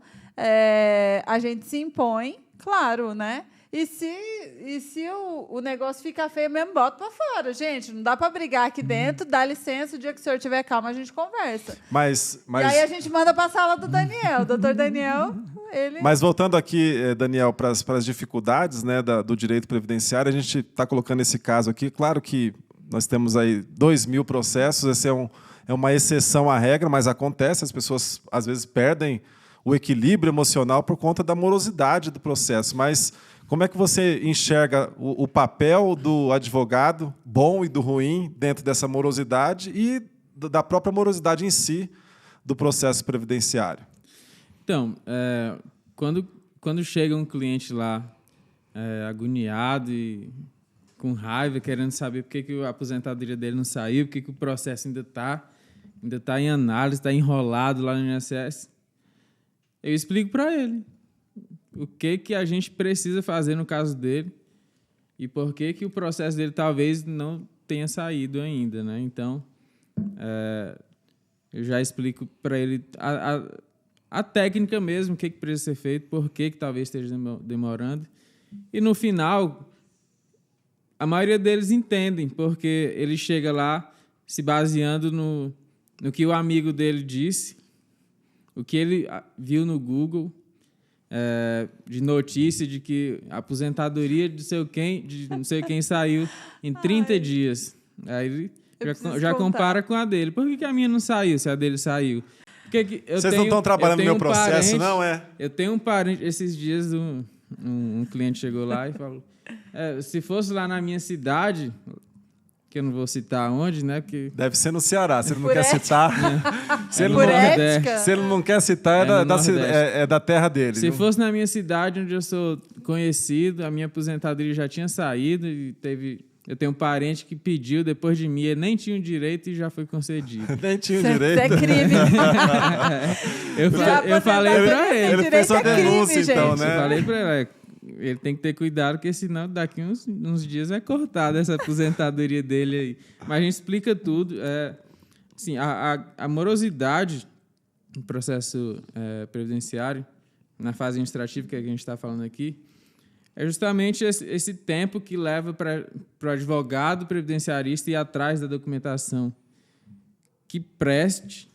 a gente se impõe, claro, né? E se o negócio fica feio mesmo, bota para fora. Gente, não dá para brigar aqui dentro, dá licença, o dia que o senhor tiver calma, a gente conversa. Mas... E aí a gente manda para a sala do Daniel. O doutor Daniel... Mas voltando aqui, Daniel, para as dificuldades, né, do direito previdenciário, a gente está colocando esse caso aqui. Claro que nós temos aí 2.000 processos, esse é uma exceção à regra, mas acontece, as pessoas às vezes perdem o equilíbrio emocional por conta da morosidade do processo. Mas como é que você enxerga o papel do advogado bom e do ruim dentro dessa morosidade e da própria morosidade em si do processo previdenciário? Então, quando chega um cliente lá agoniado e com raiva, querendo saber por que a aposentadoria dele não saiu, por que o processo ainda tá em análise, está enrolado lá no INSS, eu explico para ele o que a gente precisa fazer no caso dele e por que o processo dele talvez não tenha saído ainda, né? Então, eu já explico para ele a técnica mesmo, o que precisa ser feito, por que talvez esteja demorando. E, no final, a maioria deles entendem, porque ele chega lá se baseando no que o amigo dele disse, o que ele viu no Google, de notícia de que a aposentadoria de não sei quem saiu em 30 dias. Aí ele já compara com a dele. Por que a minha não saiu, se a dele saiu? Vocês não estão trabalhando no meu processo, não é? Eu tenho um parente, esses dias um cliente chegou lá e falou, se fosse lá na minha cidade, que eu não vou citar onde, né? Porque... Deve ser no Ceará, se ele não quer citar. Se ele não quer citar, é da terra dele. Se fosse na minha cidade, onde eu sou conhecido, a minha aposentadoria já tinha saído e eu tenho um parente que pediu depois de mim, ele nem tinha o direito e já foi concedido. Nem tinha o direito? Isso é crime. Eu falei para ele. Ele fez uma denúncia, então, né? Eu falei para ele tem que ter cuidado, porque senão daqui uns dias vai cortar essa aposentadoria dele aí. Mas a gente explica tudo. Assim, a morosidade no processo previdenciário, na fase administrativa que a gente está falando aqui, é justamente esse tempo que leva para o advogado previdenciarista ir atrás da documentação que preste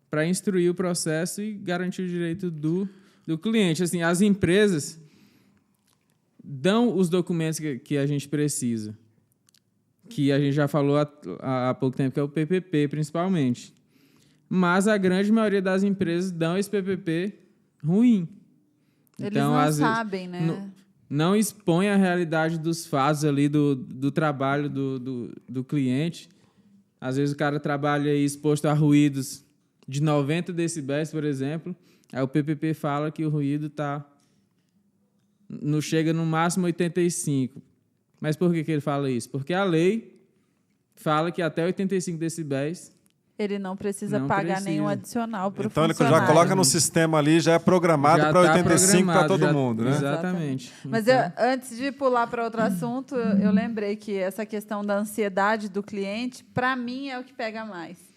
para instruir o processo e garantir o direito do cliente. Assim, as empresas dão os documentos que a gente precisa. que a gente já falou há pouco tempo, que é o PPP, principalmente. Mas a grande maioria das empresas dão esse PPP ruim. Eles então, não sabem, né? Não expõe a realidade dos fatos ali do trabalho do cliente. Às vezes o cara trabalha aí exposto a ruídos de 90 decibéis, por exemplo. Aí o PPP fala que o ruído não chega no máximo 85. Mas por que ele fala isso? Porque a lei fala que até 85 decibéis ele não precisa pagar nenhum adicional para o funcionário. Então, ele já coloca no sistema ali, já é programado para 85 para todo mundo, né? Exatamente. Mas antes de pular para outro assunto, eu lembrei que essa questão da ansiedade do cliente, para mim, é o que pega mais.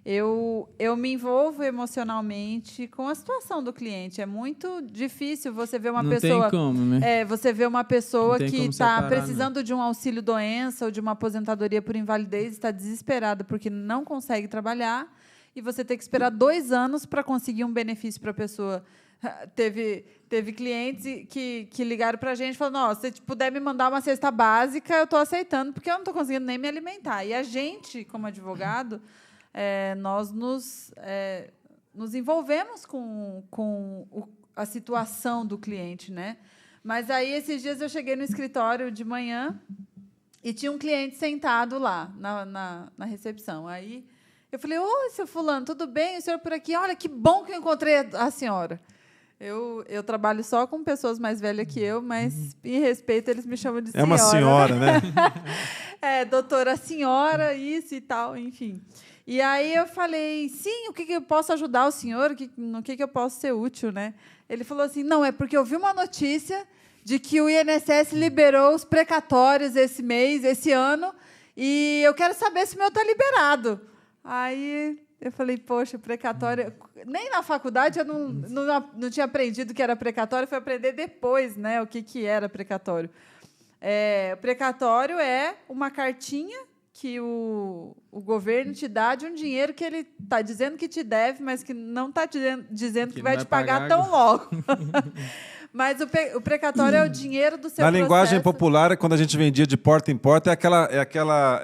Eu me envolvo emocionalmente com a situação do cliente. É muito difícil você ver uma pessoa... Não tem como, né? Você vê uma pessoa que está precisando não. de um auxílio-doença ou de uma aposentadoria por invalidez, está desesperada porque não consegue trabalhar, e você tem que esperar 2 anos para conseguir um benefício para a pessoa. Teve clientes que ligaram para a gente e falaram: se puder me mandar uma cesta básica, eu estou aceitando, porque eu não estou conseguindo nem me alimentar. E a gente, como advogado... nós nos envolvemos com a situação do cliente, né? Mas aí, esses dias, eu cheguei no escritório de manhã e tinha um cliente sentado lá na recepção. Aí eu falei: oi, seu fulano, tudo bem? O senhor por aqui? Olha, que bom que eu encontrei a senhora. Eu trabalho só com pessoas mais velhas que eu, mas, em respeito, eles me chamam de senhora. É uma senhora, né? Doutora senhora, isso e tal, enfim. E aí eu falei: sim, o que eu posso ajudar o senhor? No que eu posso ser útil, né? Ele falou assim: não, é porque eu vi uma notícia de que o INSS liberou os precatórios esse ano, e eu quero saber se o meu está liberado. Aí eu falei: poxa, precatório... Nem na faculdade eu não tinha aprendido que era precatório, foi aprender depois, né, o que era precatório. Precatório é uma cartinha que o governo te dá de um dinheiro que ele está dizendo que te deve, mas que não está dizendo que vai te pagar tão logo. Mas o precatório é o dinheiro do seu processo. Na linguagem popular, quando a gente vendia de porta em porta, é aquela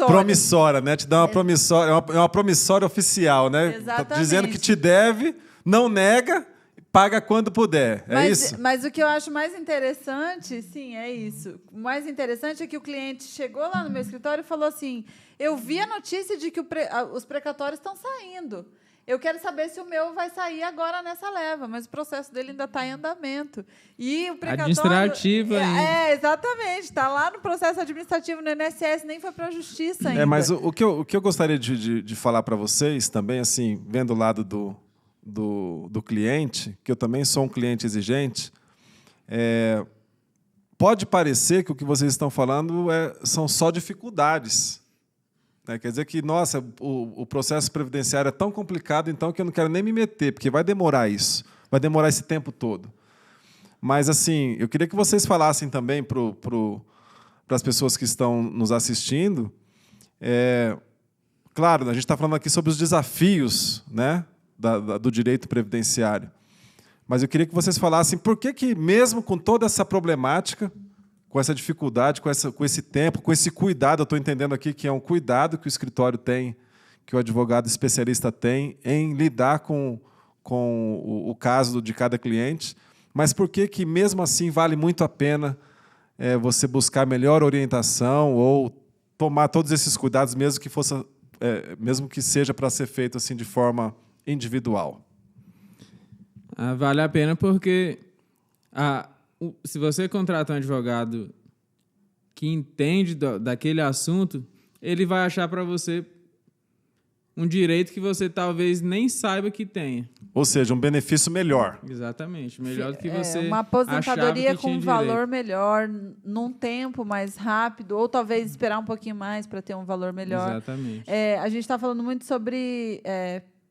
promissória, né? Te dá uma promissória, é uma promissória oficial, né? Exatamente. Tá dizendo que te deve, não nega, paga quando puder. Isso? Mas o que eu acho mais interessante, sim, é isso. O mais interessante é que o cliente chegou lá no meu escritório e falou assim: eu vi a notícia de que os precatórios estão saindo. Eu quero saber se o meu vai sair agora nessa leva, mas o processo dele ainda está em andamento. E o precatório... Administrativo ainda. Exatamente. Está lá no processo administrativo no INSS, nem foi para a justiça ainda. Mas o que eu gostaria de falar para vocês também, assim, vendo o lado do cliente, que eu também sou um cliente exigente, pode parecer que o que vocês estão falando são só dificuldades. Quer dizer que, nossa, o processo previdenciário é tão complicado, então, que eu não quero nem me meter, porque vai demorar isso, vai demorar esse tempo todo. Mas, assim, eu queria que vocês falassem também para as pessoas que estão nos assistindo. Claro, a gente está falando aqui sobre os desafios, né, do direito previdenciário. Mas eu queria que vocês falassem por que mesmo com toda essa problemática, com essa dificuldade, com esse tempo, com esse cuidado, eu estou entendendo aqui que é um cuidado que o escritório tem, que o advogado especialista tem em lidar com o caso de cada cliente, mas por que mesmo assim vale muito a pena você buscar melhor orientação ou tomar todos esses cuidados, mesmo que seja para ser feito assim de forma individual? Vale a pena porque se você contrata um advogado que entende daquele assunto, ele vai achar para você um direito que você talvez nem saiba que tenha. Ou seja, um benefício melhor. Exatamente, melhor do que você uma aposentadoria com um valor direito. Melhor, num tempo mais rápido, ou talvez esperar um pouquinho mais para ter um valor melhor. Exatamente. A gente está falando muito sobre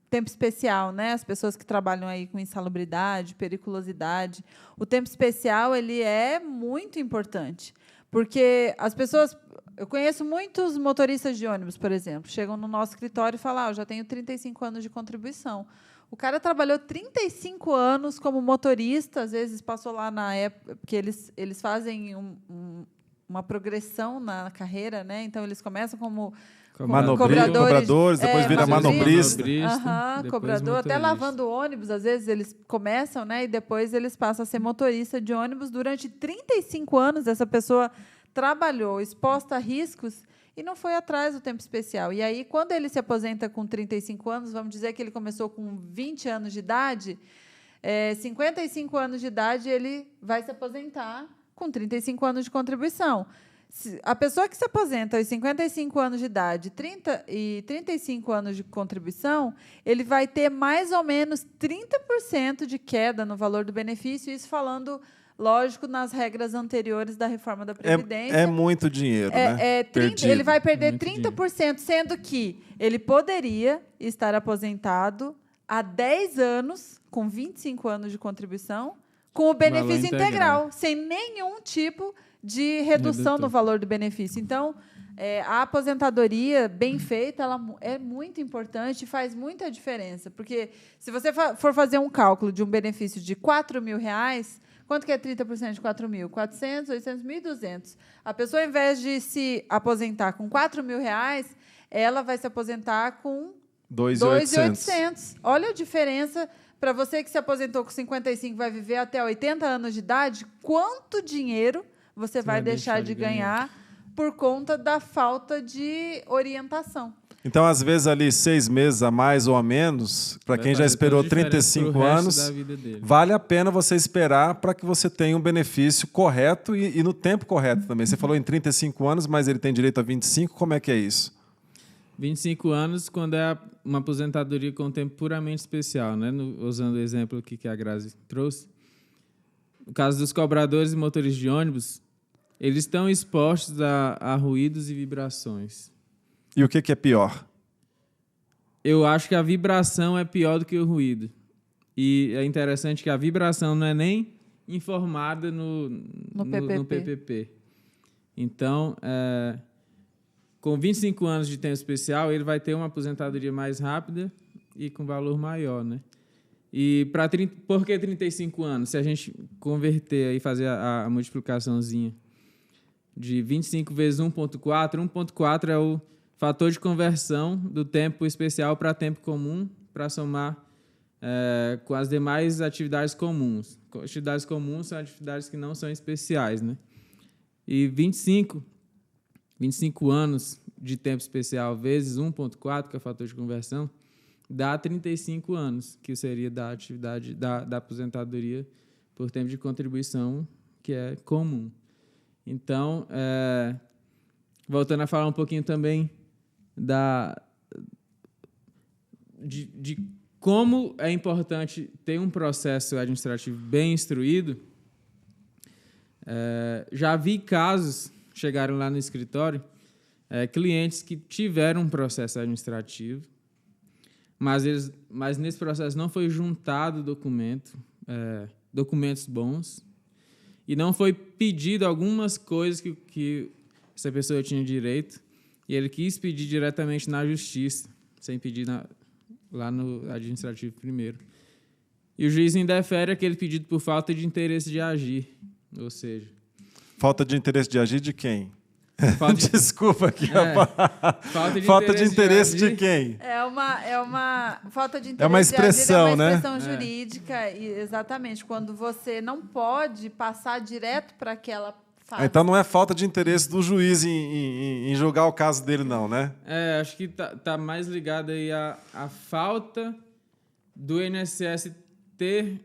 tempo especial, né? As pessoas que trabalham aí com insalubridade, periculosidade. O tempo especial ele é muito importante, porque as pessoas... Eu conheço muitos motoristas de ônibus, por exemplo, chegam no nosso escritório e falam: eu já tenho 35 anos de contribuição. O cara trabalhou 35 anos como motorista, às vezes passou lá na época, porque eles fazem uma progressão na carreira, né? Então, eles começam como cobradores, depois vira manobrista. Cobrador, até lavando ônibus, às vezes eles começam, né? E depois eles passam a ser motorista de ônibus. Durante 35 anos, essa pessoa trabalhou exposta a riscos e não foi atrás do tempo especial. E aí, quando ele se aposenta com 35 anos, vamos dizer que ele começou com 20 anos de idade, 55 anos de idade, ele vai se aposentar com 35 anos de contribuição. A pessoa que se aposenta aos 55 anos de idade e 35 anos de contribuição, ele vai ter mais ou menos 30% de queda no valor do benefício, isso falando, lógico, nas regras anteriores da reforma da Previdência. É muito dinheiro, né? Ele vai perder muito 30%, dinheiro. Sendo que ele poderia estar aposentado há 10 anos, com 25 anos de contribuição, com o benefício integral, sem nenhum tipo de redução no valor do benefício. Então, a aposentadoria bem feita ela é muito importante e faz muita diferença. Porque se você for fazer um cálculo de um benefício de R$4.000, quanto que é 30% de 4.000? 400, 800, 1.200. A pessoa, ao invés de se aposentar com R$4.000, ela vai se aposentar com 2.800. Olha a diferença. Para você que se aposentou com 55 vai viver até 80 anos de idade, quanto dinheiro você vai deixar de ganhar por conta da falta de orientação? Então, às vezes, ali 6 meses a mais ou a menos, para quem já esperou 35 anos, vale a pena você esperar para que você tenha um benefício correto e no tempo correto também. Você falou em 35 anos, mas ele tem direito a 25, como é que é isso? 25 anos, quando é uma aposentadoria com tempo puramente especial, né? Usando o exemplo aqui que a Grazi trouxe. No caso dos cobradores e motores de ônibus, eles estão expostos a ruídos e vibrações. E o que é pior? Eu acho que a vibração é pior do que o ruído. E é interessante que a vibração não é nem informada no PPP. Então, com 25 anos de tempo especial, ele vai ter uma aposentadoria mais rápida e com valor maior, né? E por que 35 anos? Se a gente converter e fazer a multiplicaçãozinha de 25 vezes 1.4, 1.4 é o fator de conversão do tempo especial para tempo comum, para somar com as demais atividades comuns. Atividades comuns são atividades que não são especiais, né? E 25 anos de tempo especial vezes 1.4, que é o fator de conversão, dá 35 anos, que seria da atividade da aposentadoria por tempo de contribuição, que é comum. Então, voltando a falar um pouquinho também de como é importante ter um processo administrativo bem instruído, já vi casos, chegaram lá no escritório, clientes que tiveram um processo administrativo, mas nesse processo não foi juntado documentos bons, e não foi pedido algumas coisas que essa pessoa tinha direito, e ele quis pedir diretamente na justiça, sem pedir lá no administrativo primeiro. E o juiz indefere aquele pedido por falta de interesse de agir, ou seja... Falta de interesse de agir de quem? Desculpa aqui. Falta de interesse de quem? É uma falta de interesse. É uma expressão, né? É uma expressão jurídica, exatamente. Quando você não pode passar direto para aquela fase. Então não é falta de interesse do juiz em julgar o caso dele, não, né? Acho que tá mais ligado aí a falta do INSS ter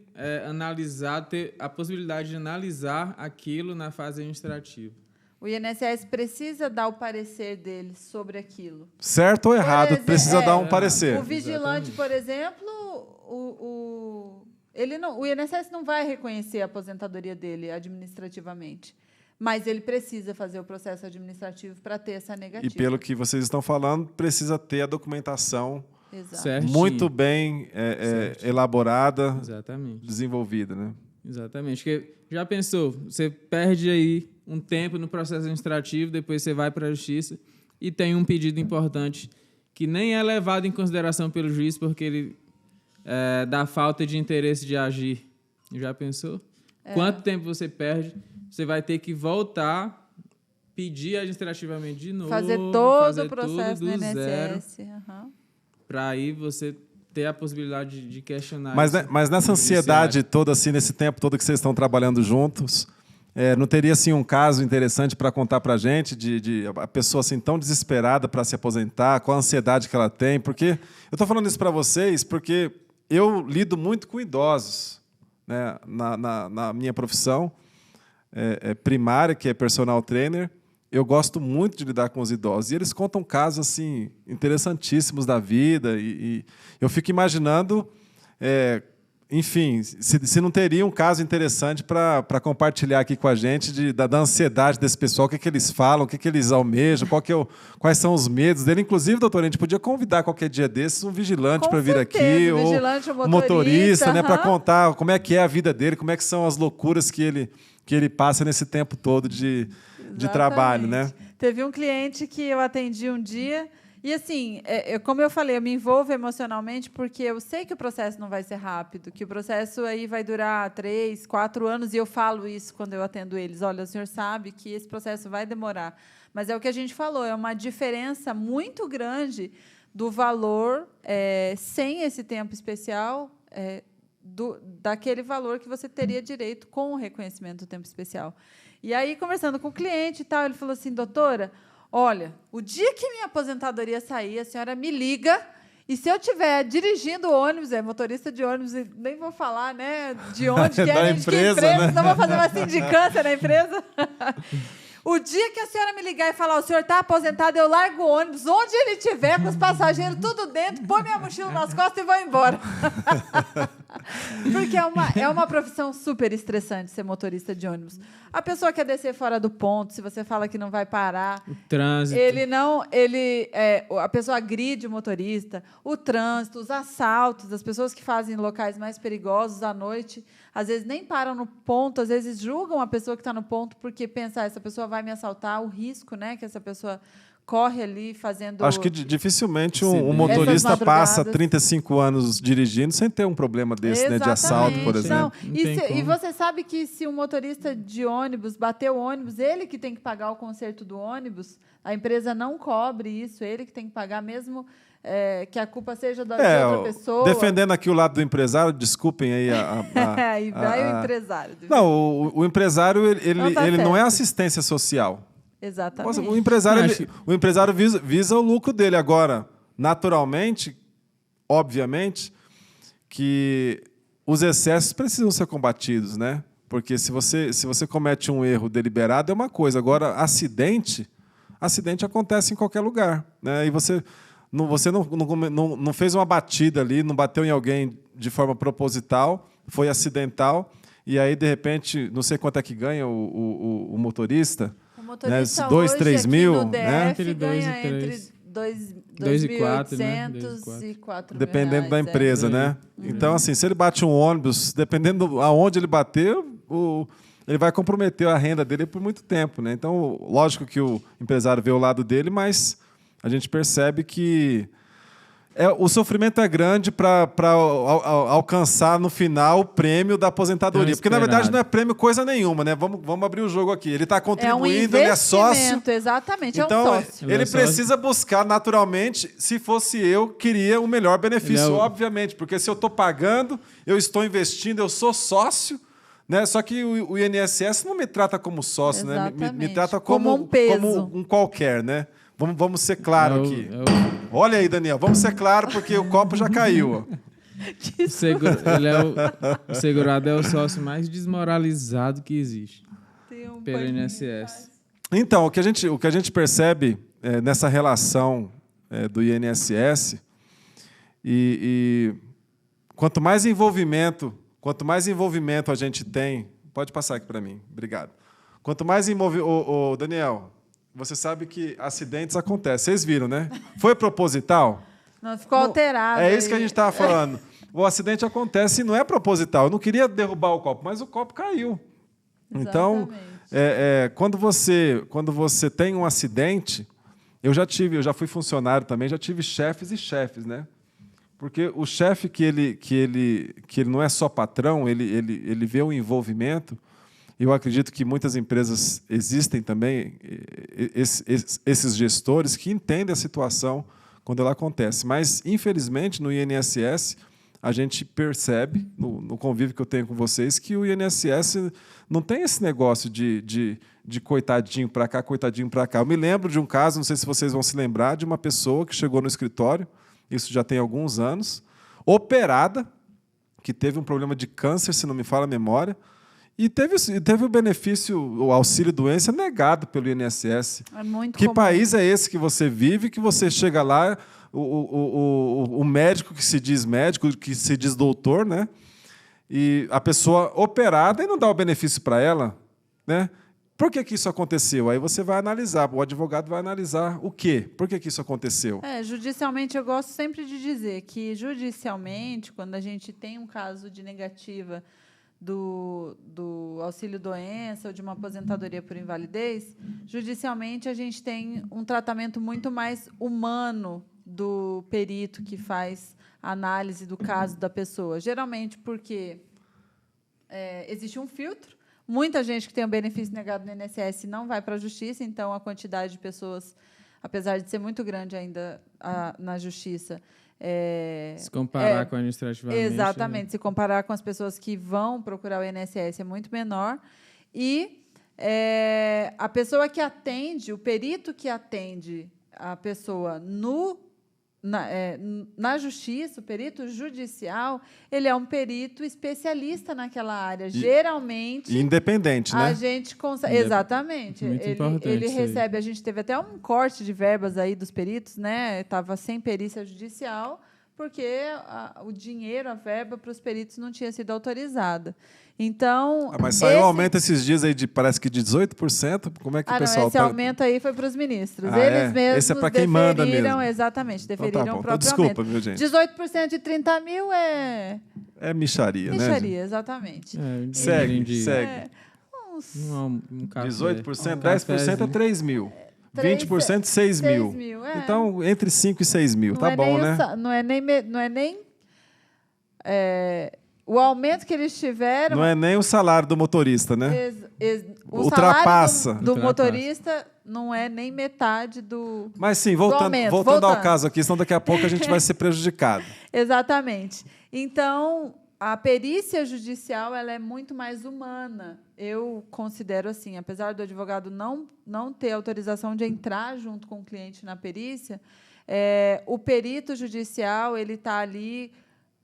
a possibilidade de analisar aquilo na fase administrativa. O INSS precisa dar o parecer dele sobre aquilo. Certo ou errado, exemplo, precisa dar um parecer. O vigilante, por exemplo, o INSS não vai reconhecer a aposentadoria dele administrativamente, mas ele precisa fazer o processo administrativo para ter essa negativa. E pelo que vocês estão falando, precisa ter a documentação muito bem elaborada, desenvolvida, né? Exatamente. Porque já pensou, você perde aí um tempo no processo administrativo, depois você vai para a justiça e tem um pedido importante que nem é levado em consideração pelo juiz porque ele dá falta de interesse de agir. Já pensou? Quanto tempo você perde? Você vai ter que voltar pedir administrativamente de novo. Fazer todo fazer o processo tudo do do zero, INSS. para aí você ter a possibilidade de questionar Mas, isso mas nessa no ansiedade judiciário. toda, assim, nesse tempo todo que vocês estão trabalhando juntos, não teria assim, um caso interessante para contar para a gente de a pessoa assim, tão desesperada para se aposentar, qual a ansiedade que ela tem? Porque eu estou falando isso para vocês porque eu lido muito com idosos, né, na minha profissão primária, que é personal trainer. Eu gosto muito de lidar com os idosos. E eles contam casos assim, interessantíssimos da vida. E eu fico imaginando, enfim, se não teria um caso interessante para compartilhar aqui com a gente da ansiedade desse pessoal, o que eles falam, o que eles almejam, quais são os medos dele. Inclusive, doutor, a gente podia convidar qualquer dia desses um vigilante para vir aqui, ou um motorista, né, para contar como é que é a vida dele, como é que são as loucuras que ele passa nesse tempo todo de trabalho, né? Teve um cliente que eu atendi um dia e, assim, como eu falei, eu me envolvo emocionalmente porque eu sei que o processo não vai ser rápido, que o processo aí vai durar 3, 4 anos e eu falo isso quando eu atendo eles. Olha, o senhor sabe que esse processo vai demorar, mas é o que a gente falou, é uma diferença muito grande do valor sem esse tempo especial daquele valor que você teria direito com o reconhecimento do tempo especial. E aí, conversando com o cliente e tal, ele falou assim, doutora, olha, o dia que minha aposentadoria sair, a senhora me liga, e se eu estiver dirigindo ônibus, motorista de ônibus, nem vou falar, né, de onde que é, de que empresa, né? Não vou fazer uma sindicância na empresa. O dia que a senhora me ligar e falar, o senhor está aposentado, eu largo o ônibus, onde ele estiver, com os passageiros tudo dentro, põe minha mochila nas costas e vou embora. Porque é uma profissão super estressante ser motorista de ônibus. A pessoa quer descer fora do ponto, se você fala que não vai parar. O trânsito. A pessoa agride o motorista, o trânsito, os assaltos, as pessoas que fazem locais mais perigosos à noite, às vezes nem param no ponto, às vezes julgam a pessoa que está no ponto porque pensa, essa pessoa vai me assaltar, o risco, né, que essa pessoa corre ali fazendo... Acho que dificilmente um motorista passa 35 anos dirigindo sem ter um problema desse, né, de assalto, por exemplo. E você sabe que se um motorista de ônibus bateu o ônibus, ele que tem que pagar o conserto do ônibus, a empresa não cobre isso, ele que tem que pagar mesmo... que a culpa seja da outra pessoa. Defendendo aqui o lado do empresário, desculpem aí aí vai o empresário. Não, o empresário ele não é assistência social. Exatamente. O empresário visa o lucro dele. Agora, naturalmente, obviamente, que os excessos precisam ser combatidos, né? Porque se você comete um erro deliberado, é uma coisa. Agora, acidente acontece em qualquer lugar, né? E você não fez uma batida ali, não bateu em alguém de forma proposital, foi acidental, e aí, de repente, não sei quanto é que ganha o motorista. O motorista, né, 2, 3 mil, no DF, né? Entre 2 e 3. 2.800 e 4 mil dependendo reais, da empresa, né? Então, assim, se ele bate um ônibus, dependendo aonde ele bater, ele vai comprometer a renda dele por muito tempo, né? Então, lógico que o empresário vê o lado dele, mas a gente percebe que o sofrimento é grande para alcançar no final o prêmio da aposentadoria. Porque, na verdade, não é prêmio coisa nenhuma, né? Vamos abrir o jogo aqui. Ele está contribuindo, ele é sócio. Exatamente, então, é um sócio. Ele precisa buscar, naturalmente, se fosse eu, queria o melhor benefício, obviamente. Porque se eu estou pagando, eu estou investindo, eu sou sócio, né? Só que o INSS não me trata como sócio, né? Me trata como um peso. Como um qualquer, né? Vamos ser claro aqui. Olha aí, Daniel, vamos ser claro, porque o copo já caiu. O segurado é o sócio mais desmoralizado que existe pelo INSS. Então, o que a gente percebe nessa relação do INSS, e quanto mais envolvimento a gente tem... Pode passar aqui para mim, obrigado. Quanto mais envolvimento... Daniel... Você sabe que acidentes acontecem. Vocês viram, né? Foi proposital? Não, ficou alterado. É isso que a gente estava falando. O acidente acontece e não é proposital. Eu não queria derrubar o copo, mas o copo caiu. Exatamente. Então, quando você tem um acidente... Eu já fui funcionário também, já tive chefes e chefes, né? Porque o chefe que ele não é só patrão, ele vê o envolvimento... Eu acredito que muitas empresas existem também, esses gestores que entendem a situação quando ela acontece. Mas, infelizmente, no INSS, a gente percebe, no convívio que eu tenho com vocês, que o INSS não tem esse negócio de coitadinho para cá, coitadinho para cá. Eu me lembro de um caso, não sei se vocês vão se lembrar, de uma pessoa que chegou no escritório, isso já tem alguns anos, operada, que teve um problema de câncer, se não me falha a memória, e teve o benefício, o auxílio-doença negado pelo INSS. É muito que comum. País é esse que você vive, que você chega lá, o médico que se diz médico, que se diz doutor, né? E a pessoa operada e não dá o benefício para ela, né? Por que isso aconteceu? Aí você vai analisar, o advogado vai analisar o quê? Por que isso aconteceu? Judicialmente, eu gosto sempre de dizer que, judicialmente, quando a gente tem um caso de negativa do auxílio-doença ou de uma aposentadoria por invalidez, judicialmente a gente tem um tratamento muito mais humano do perito que faz a análise do caso da pessoa. Geralmente porque existe um filtro. Muita gente que tem um benefício negado no INSS não vai para a justiça, então a quantidade de pessoas, apesar de ser muito grande ainda na justiça, se comparar com administrativamente. Exatamente, se comparar com as pessoas que vão procurar o INSS é muito menor. E a pessoa que atende, o perito que atende a pessoa na justiça, o perito judicial, ele é um perito especialista naquela área. Geralmente... Independente, né? A gente consegue... Exatamente. Muito importante ele isso aí. recebe... A gente teve até um corte de verbas aí dos peritos, né? Estava sem perícia judicial, porque o dinheiro, a verba para os peritos não tinha sido autorizada. Então... mas saiu um aumento esses dias aí parece que de 18%. Como é que o pessoal... Esse aumento aí foi para os ministros. Ah, Eles mesmos esse é para quem manda mesmo. Exatamente, deferiram então, o próprio desculpa, aumento. viu, gente? 18% de 30 mil é micharia, né? micharia, exatamente. Segue. Um café, 18%, 10% é 3 mil. 20% 6 mil. Então, entre 5 e 6 mil. Tá bom, né? Não é nem o aumento que eles tiveram... Não é nem o salário do motorista, né? O ultrapassa. salário do motorista não é nem metade do... Mas sim, voltando ao caso aqui, senão daqui a pouco a gente vai ser prejudicado. Exatamente. Então, a perícia judicial ela é muito mais humana. Eu considero assim, apesar do advogado não ter autorização de entrar junto com o cliente na perícia, o perito judicial ele está ali,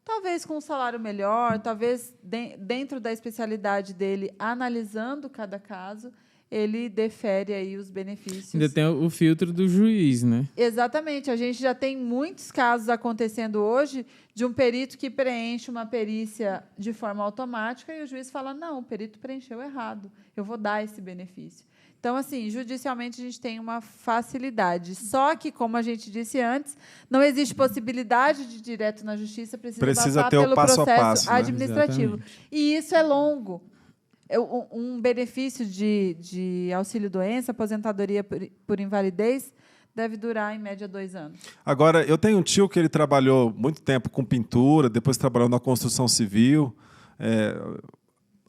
talvez com um salário melhor, talvez dentro da especialidade dele, analisando cada caso, ele defere aí os benefícios. Ainda tem o filtro do juiz, né? Exatamente. A gente já tem muitos casos acontecendo hoje de um perito que preenche uma perícia de forma automática e o juiz fala, não, o perito preencheu errado, eu vou dar esse benefício. Então, assim, judicialmente, a gente tem uma facilidade. Só que, como a gente disse antes, não existe possibilidade de ir direto na justiça, precisa passar ter pelo o passo processo a passo, né? administrativo. Exatamente. E isso é longo. Um benefício de auxílio-doença, aposentadoria por invalidez, deve durar, em média, 2 anos. Agora, eu tenho um tio que ele trabalhou muito tempo com pintura, depois trabalhou na construção civil,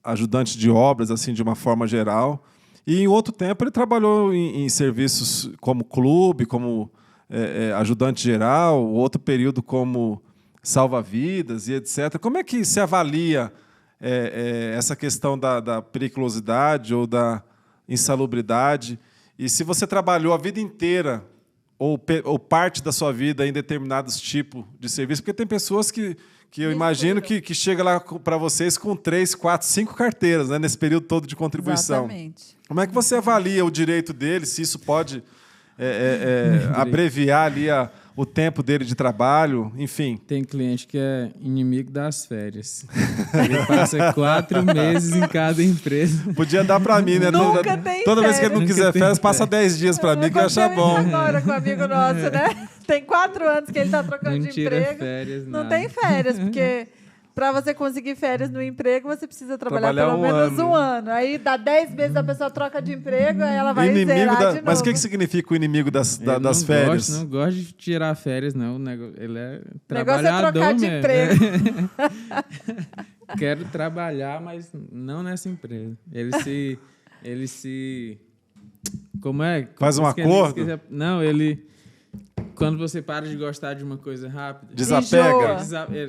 ajudante de obras, assim, de uma forma geral. E, em outro tempo, ele trabalhou em serviços como clube, como ajudante geral, outro período como salva-vidas e etc. Como é que se avalia essa questão da periculosidade ou da insalubridade? E se você trabalhou a vida inteira ou parte da sua vida em determinados tipos de serviço, porque tem pessoas que eu imagino que chega lá para vocês com 3, 4, 5 carteiras, né, nesse período todo de contribuição. Exatamente. Como é que você avalia o direito dele, se isso pode abreviar ali o tempo dele de trabalho, enfim? Tem cliente que é inimigo das férias. Ele passa 4 meses em cada empresa. Podia dar para mim, né? Nunca tem Toda vez que ele não Nunca quiser tem férias, passa 10 dias para mim, que eu acho bom. Agora com um amigo nosso, né? Tem 4 anos que ele está trocando Não de tira emprego. férias, não nada. tem férias, porque para você conseguir férias no emprego, você precisa trabalhar pelo um menos ano. um ano. Aí dá 10 meses a pessoa troca de emprego, aí ela vai zerar de novo. Mas o que significa o inimigo das férias? Não gosta de tirar férias, não. Ele é trabalhador. O negócio é trocar de emprego. Quero trabalhar, mas não nessa empresa. Ele se... Como é? Faz um acordo? Não, quando você para de gostar de uma coisa rápida... Desapega?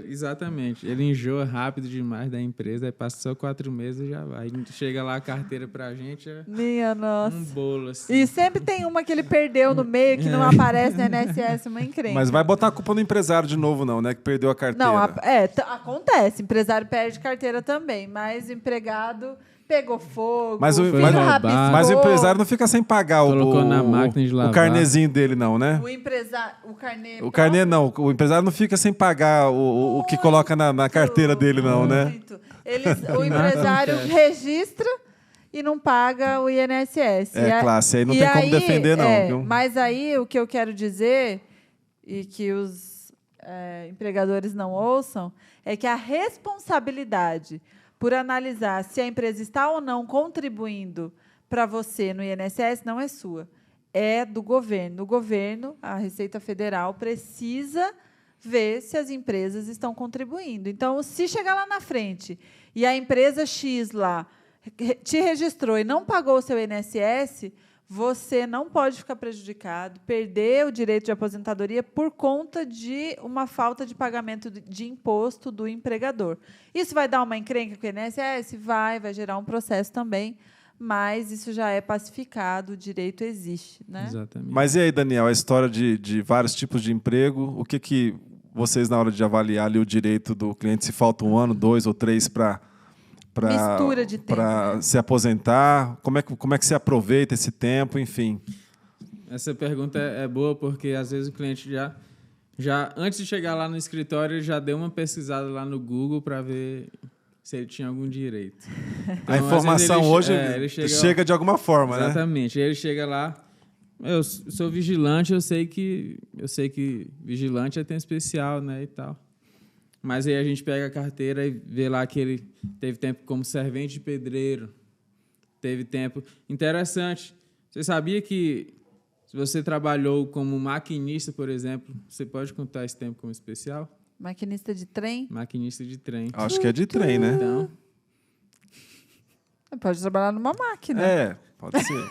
Exatamente. Ele enjoa rápido demais da empresa, aí passa só 4 meses e já vai. Chega lá a carteira pra gente, Minha nossa. Um bolo assim. E sempre tem uma que ele perdeu no meio, que não aparece no INSS, uma encrenca. Mas vai botar a culpa no empresário de novo não, né? Que perdeu a carteira. Não, acontece. Empresário perde carteira também, mas empregado... Pegou fogo, mas o empresário não fica sem pagar na máquina de lavar. O carnezinho dele, não, né? O carnê não. O empresário não fica sem pagar o que coloca na carteira dele, não, né? O empresário registra e não paga o INSS. Classe, aí não tem como defender, não. Mas aí o que eu quero dizer, e que os empregadores não ouçam, é que a responsabilidade por analisar se a empresa está ou não contribuindo para você no INSS não é sua, é do governo. O governo, a Receita Federal, precisa ver se as empresas estão contribuindo. Então, se chegar lá na frente e a empresa X lá te registrou e não pagou o seu INSS, você não pode ficar prejudicado, perder o direito de aposentadoria por conta de uma falta de pagamento de imposto do empregador. Isso vai dar uma encrenca com o INSS? Vai gerar um processo também, mas isso já é pacificado, o direito existe. Né? Exatamente. Mas e aí, Daniel, a história de vários tipos de emprego, o que vocês, na hora de avaliar ali o direito do cliente, se falta 1 ano, 2 ou 3 para mistura de tempo, para se aposentar, como é que se aproveita esse tempo, enfim. Essa pergunta é boa porque às vezes o cliente já antes de chegar lá no escritório ele já deu uma pesquisada lá no Google para ver se ele tinha algum direito. Então, a informação hoje chega de alguma forma, exatamente, né? Exatamente. Ele chega lá, eu sou vigilante, eu sei que vigilante é tempo especial, né, e tal. Mas aí a gente pega a carteira e vê lá que ele teve tempo como servente de pedreiro. Teve tempo... Interessante. Você sabia que se você trabalhou como maquinista, por exemplo, você pode contar esse tempo como especial? Maquinista de trem? Maquinista de trem. Acho que é de trem, né? Então... Pode trabalhar numa máquina. Pode ser.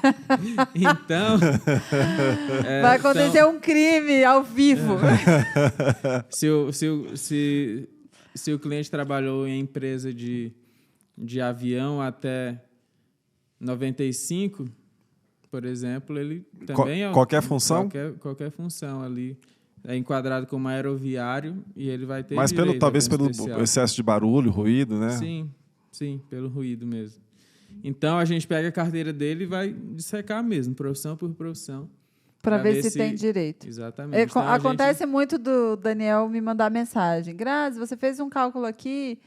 Então... vai acontecer um crime ao vivo. Se o cliente trabalhou em empresa de avião até 95, por exemplo, ele também... Qualquer função? Qualquer função ali. É enquadrado como aeroviário e ele vai ter mas talvez pelo excesso de barulho, ruído, né? Sim, pelo ruído mesmo. Então, a gente pega a carteira dele e vai dissecar mesmo, profissão por profissão. Para ver se tem direito. Exatamente. Então, acontece muito do Daniel me mandar mensagem. Grazi, você fez um cálculo aqui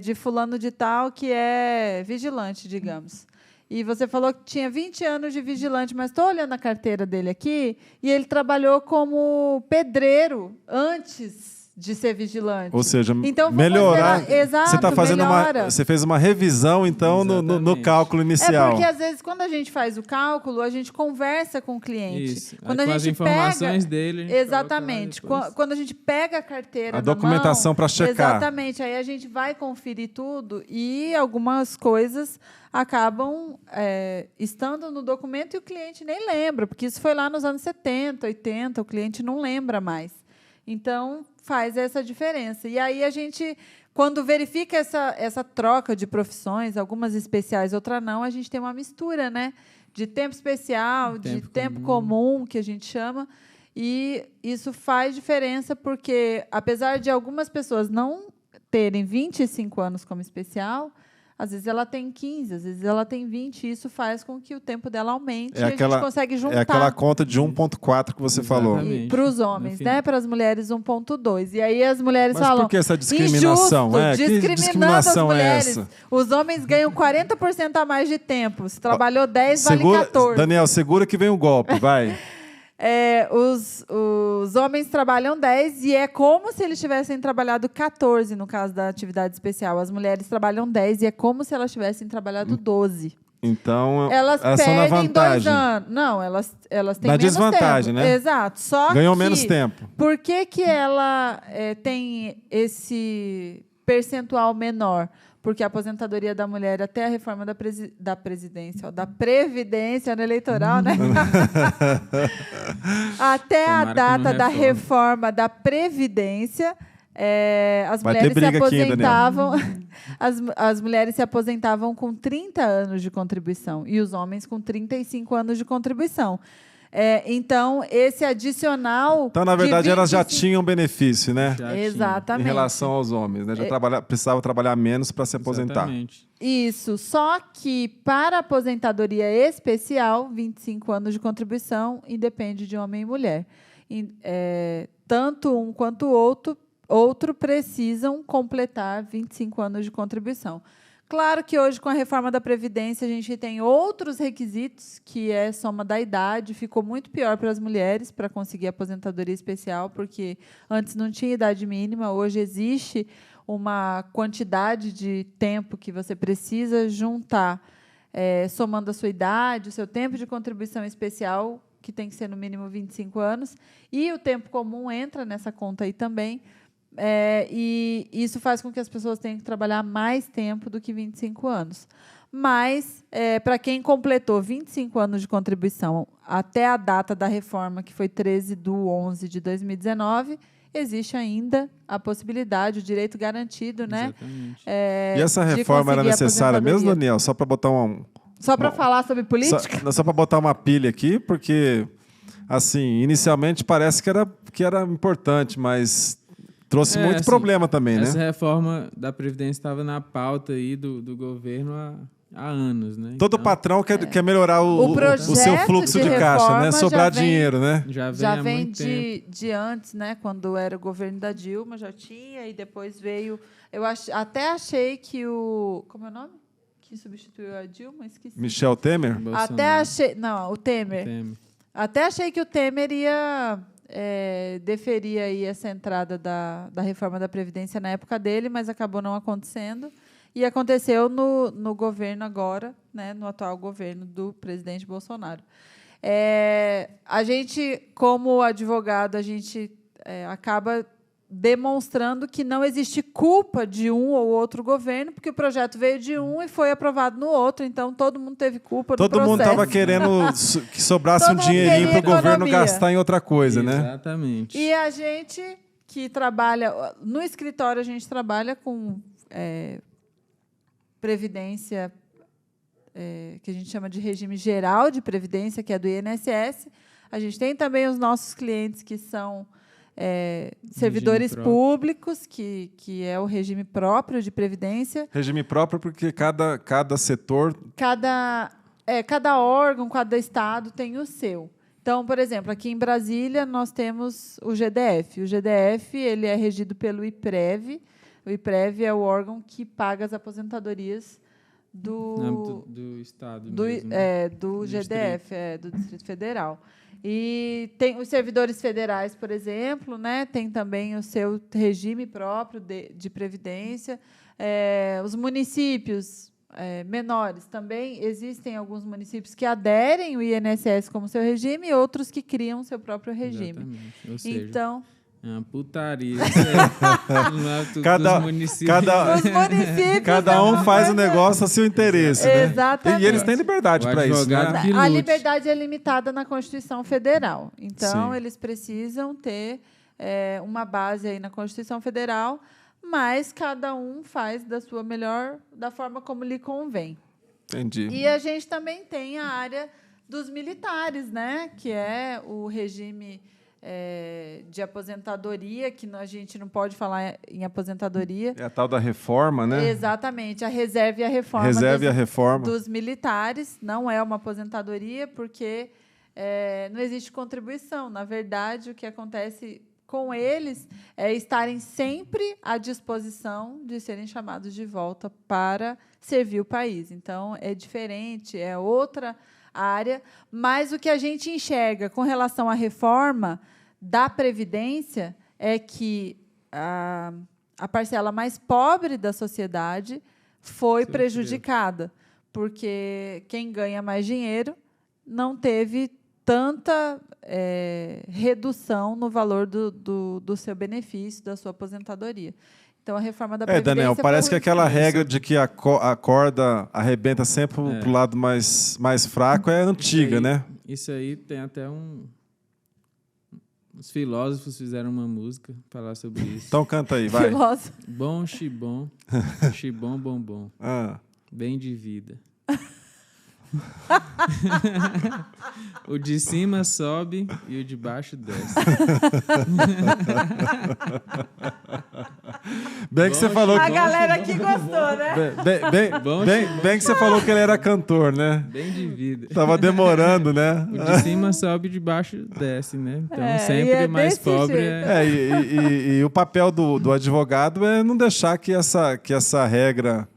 de fulano de tal que é vigilante, digamos. E você falou que tinha 20 anos de vigilante, mas estou olhando a carteira dele aqui e ele trabalhou como pedreiro antes de ser vigilante. Ou seja, então, melhorar. Exato, você está fazendo você fez uma revisão, então, no cálculo inicial. Porque, às vezes, quando a gente faz o cálculo, a gente conversa com o cliente. Isso. Quando a gente as informações dele. Exatamente. Quando a gente pega a carteira a documentação para checar. Exatamente. Aí a gente vai conferir tudo e algumas coisas acabam estando no documento e o cliente nem lembra, porque isso foi lá nos anos 70, 80, o cliente não lembra mais. Então, faz essa diferença. E aí a gente, quando verifica essa troca de profissões, algumas especiais, outras não, a gente tem uma mistura, né? De tempo especial, de tempo comum, que a gente chama. E isso faz diferença porque, apesar de algumas pessoas não terem 25 anos como especial, às vezes ela tem 15, às vezes ela tem 20, e isso faz com que o tempo dela aumente e a gente consegue juntar. É aquela conta de 1,4 que você falou. Para os homens, né? Para as mulheres, 1,2. E aí as mulheres falam... Mas por que essa discriminação? Discriminando que discriminação as mulheres. É essa? Os homens ganham 40% a mais de tempo. Se trabalhou 10, vale 14. Daniel, segura que vem o golpe, vai. Os homens trabalham 10 e é como se eles tivessem trabalhado 14 no caso da atividade especial. As mulheres trabalham 10 e é como se elas tivessem trabalhado 12. Então, elas são na perdem 2 vantagem. anos. Não, elas têm Na menos desvantagem, tempo. né? Exato. Só Ganham que, menos tempo. Por que ela tem esse percentual menor? Porque a aposentadoria da mulher até a reforma da Previdência, ano eleitoral, né? Até a data da reforma da Previdência, as mulheres se aposentavam. As mulheres se aposentavam com 30 anos de contribuição e os homens com 35 anos de contribuição. Então, esse adicional... Então, na verdade, elas já tinham benefício, né? Exatamente. Em relação aos homens, né? Já precisavam trabalhar menos para se aposentar. Exatamente. Isso. Só que, para a aposentadoria especial, 25 anos de contribuição, independe de homem e mulher. Tanto um quanto o outro precisam completar 25 anos de contribuição. Claro que hoje, com a reforma da Previdência, a gente tem outros requisitos, que é soma da idade. Ficou muito pior para as mulheres para conseguir aposentadoria especial, porque antes não tinha idade mínima, hoje existe uma quantidade de tempo que você precisa juntar, somando a sua idade, o seu tempo de contribuição especial, que tem que ser no mínimo 25 anos, e o tempo comum entra nessa conta aí também. E isso faz com que as pessoas tenham que trabalhar mais tempo do que 25 anos. Mas, para quem completou 25 anos de contribuição até a data da reforma, que foi 13/11/2019, existe ainda a possibilidade, o direito garantido, né? E essa reforma era necessária mesmo, Daniel? Só para botar Só para falar sobre política? Só para botar uma pilha aqui, porque, assim, inicialmente parece que era importante, mas... trouxe muito problema também, né? Essa reforma da Previdência estava na pauta aí do governo há anos, né? Todo patrão quer melhorar o seu fluxo de caixa, né? Sobrar dinheiro, né? Já vem de antes, né? Quando era o governo da Dilma, já tinha, e depois veio... até achei que o... Como é o nome? Que substituiu a Dilma? Esqueci. Michel Temer? Até achei... Não, o Temer. Até achei que o Temer ia... deferir aí essa entrada da reforma da Previdência na época dele, mas acabou não acontecendo. E aconteceu no governo agora, né, no atual governo do presidente Bolsonaro. A gente, como advogado, a gente acaba demonstrando que não existe culpa de um ou outro governo, porque o projeto veio de um e foi aprovado no outro, então todo mundo teve culpa no processo. Todo mundo estava querendo que sobrasse um dinheirinho para o governo gastar em outra coisa, né? Exatamente. E a gente que trabalha... No escritório, a gente trabalha com previdência, que a gente chama de regime geral de previdência, que é do INSS. A gente tem também os nossos clientes que são... servidores públicos, que é o regime próprio de previdência. Regime próprio porque cada setor... Cada órgão, cada estado tem o seu. Então, por exemplo, aqui em Brasília, nós temos o GDF. O GDF ele é regido pelo IPREV. O IPREV é o órgão que paga as aposentadorias do estado mesmo, do GDF, do Distrito Federal. E tem os servidores federais, por exemplo, né, tem também o seu regime próprio de previdência. Os municípios menores também, existem alguns municípios que aderem o INSS como seu regime e outros que criam seu próprio regime. Exatamente. Ou seja, então, é uma putaria. Cada um faz o negócio a seu interesse, né? Exatamente. E eles têm liberdade para isso, né? A liberdade é limitada na Constituição Federal. Então, eles precisam ter uma base aí na Constituição Federal, mas cada um faz da forma como lhe convém. Entendi. E a gente também tem a área dos militares, né? Que é o regime... de aposentadoria, que a gente não pode falar em aposentadoria. É a tal da reforma, né? Exatamente, a reserva e a reforma dos militares. Não é uma aposentadoria, porque não existe contribuição. Na verdade, o que acontece com eles é estarem sempre à disposição de serem chamados de volta para servir o país. Então, é diferente, é outra área, mas o que a gente enxerga com relação à reforma da Previdência é que a parcela mais pobre da sociedade foi prejudicada, porque quem ganha mais dinheiro não teve tanta redução no valor do seu benefício, da sua aposentadoria. Então, a reforma da Previdência... Daniel, parece que aquela regra de que a corda arrebenta sempre para o lado mais fraco é antiga, né? Isso aí tem até os filósofos fizeram uma música falar sobre isso. Então canta aí, vai. Filósofo. Bom, xibom, xibom, bombom. Bem de vida. O de cima sobe e o de baixo desce. Bem que você falou a galera aqui gostou, né? Bem que você falou que ele era cantor, né? Bem de vida. Tava demorando, né? O de cima sobe e o de baixo desce, né? Então sempre mais pobre e o papel do advogado é não deixar que essa regra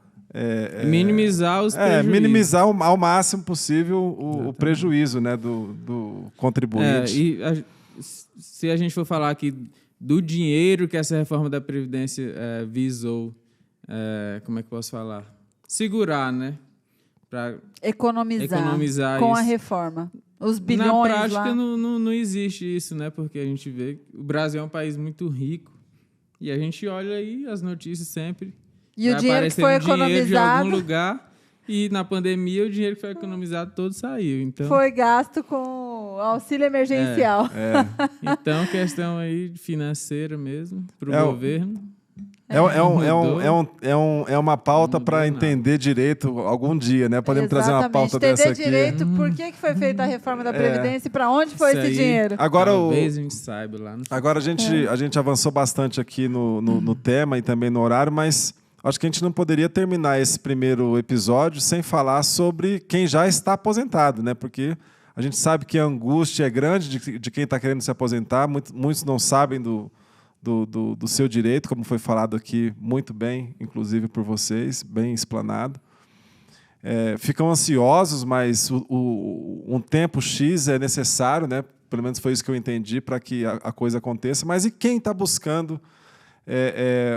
minimizar os prejuízos. Minimizar ao máximo possível o prejuízo, né, do contribuinte. Se a gente for falar aqui do dinheiro que essa reforma da Previdência visou, como é que eu posso falar? Segurar, né? Para economizar com isso. A reforma. Os bilhões na prática lá. Não existe isso, né? Porque a gente vê que o Brasil é um país muito rico e a gente olha aí as notícias sempre. E o dinheiro que foi economizado de algum lugar e na pandemia o dinheiro que foi economizado todo saiu. Então, foi gasto com auxílio emergencial. Então, questão aí financeira mesmo para o governo. É uma pauta para entender direito algum dia, né? Podemos trazer uma pauta dessa aqui. Entender direito por que foi feita a reforma da Previdência e para onde foi esse dinheiro. Agora, talvez a gente saiba lá no futuro. Agora a gente avançou bastante aqui no tema e também no horário, mas acho que a gente não poderia terminar esse primeiro episódio sem falar sobre quem já está aposentado, né? Porque a gente sabe que a angústia é grande de quem está querendo se aposentar. Muitos não sabem do seu direito, como foi falado aqui muito bem, inclusive por vocês, bem explanado. Ficam ansiosos, mas um tempo X é necessário, né? Pelo menos foi isso que eu entendi, para que a coisa aconteça. Mas e quem está buscando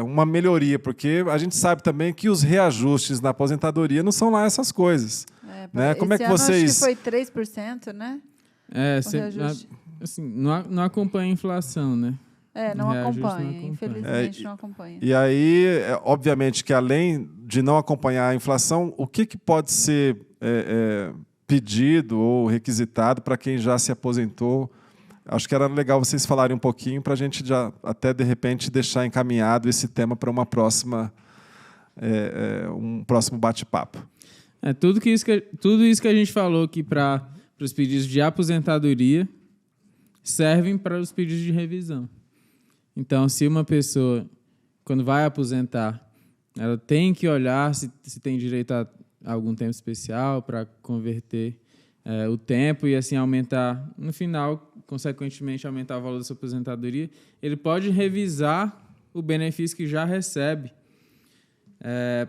uma melhoria? Porque a gente sabe também que os reajustes na aposentadoria não são lá essas coisas. Né? Como é que vocês... Acho que foi 3%, né? Assim, não acompanha a inflação, né? Não acompanha, infelizmente não acompanha. E aí, obviamente, que além de não acompanhar a inflação, o que pode ser pedido ou requisitado para quem já se aposentou? Acho que era legal vocês falarem um pouquinho para a gente já até, de repente, deixar encaminhado esse tema para uma próxima, um próximo bate-papo. Tudo isso que a gente falou aqui para os pedidos de aposentadoria servem para os pedidos de revisão. Então, se uma pessoa, quando vai aposentar, ela tem que olhar se tem direito a algum tempo especial para converter o tempo e assim aumentar, no final, consequentemente, aumentar o valor da sua aposentadoria, ele pode revisar o benefício que já recebe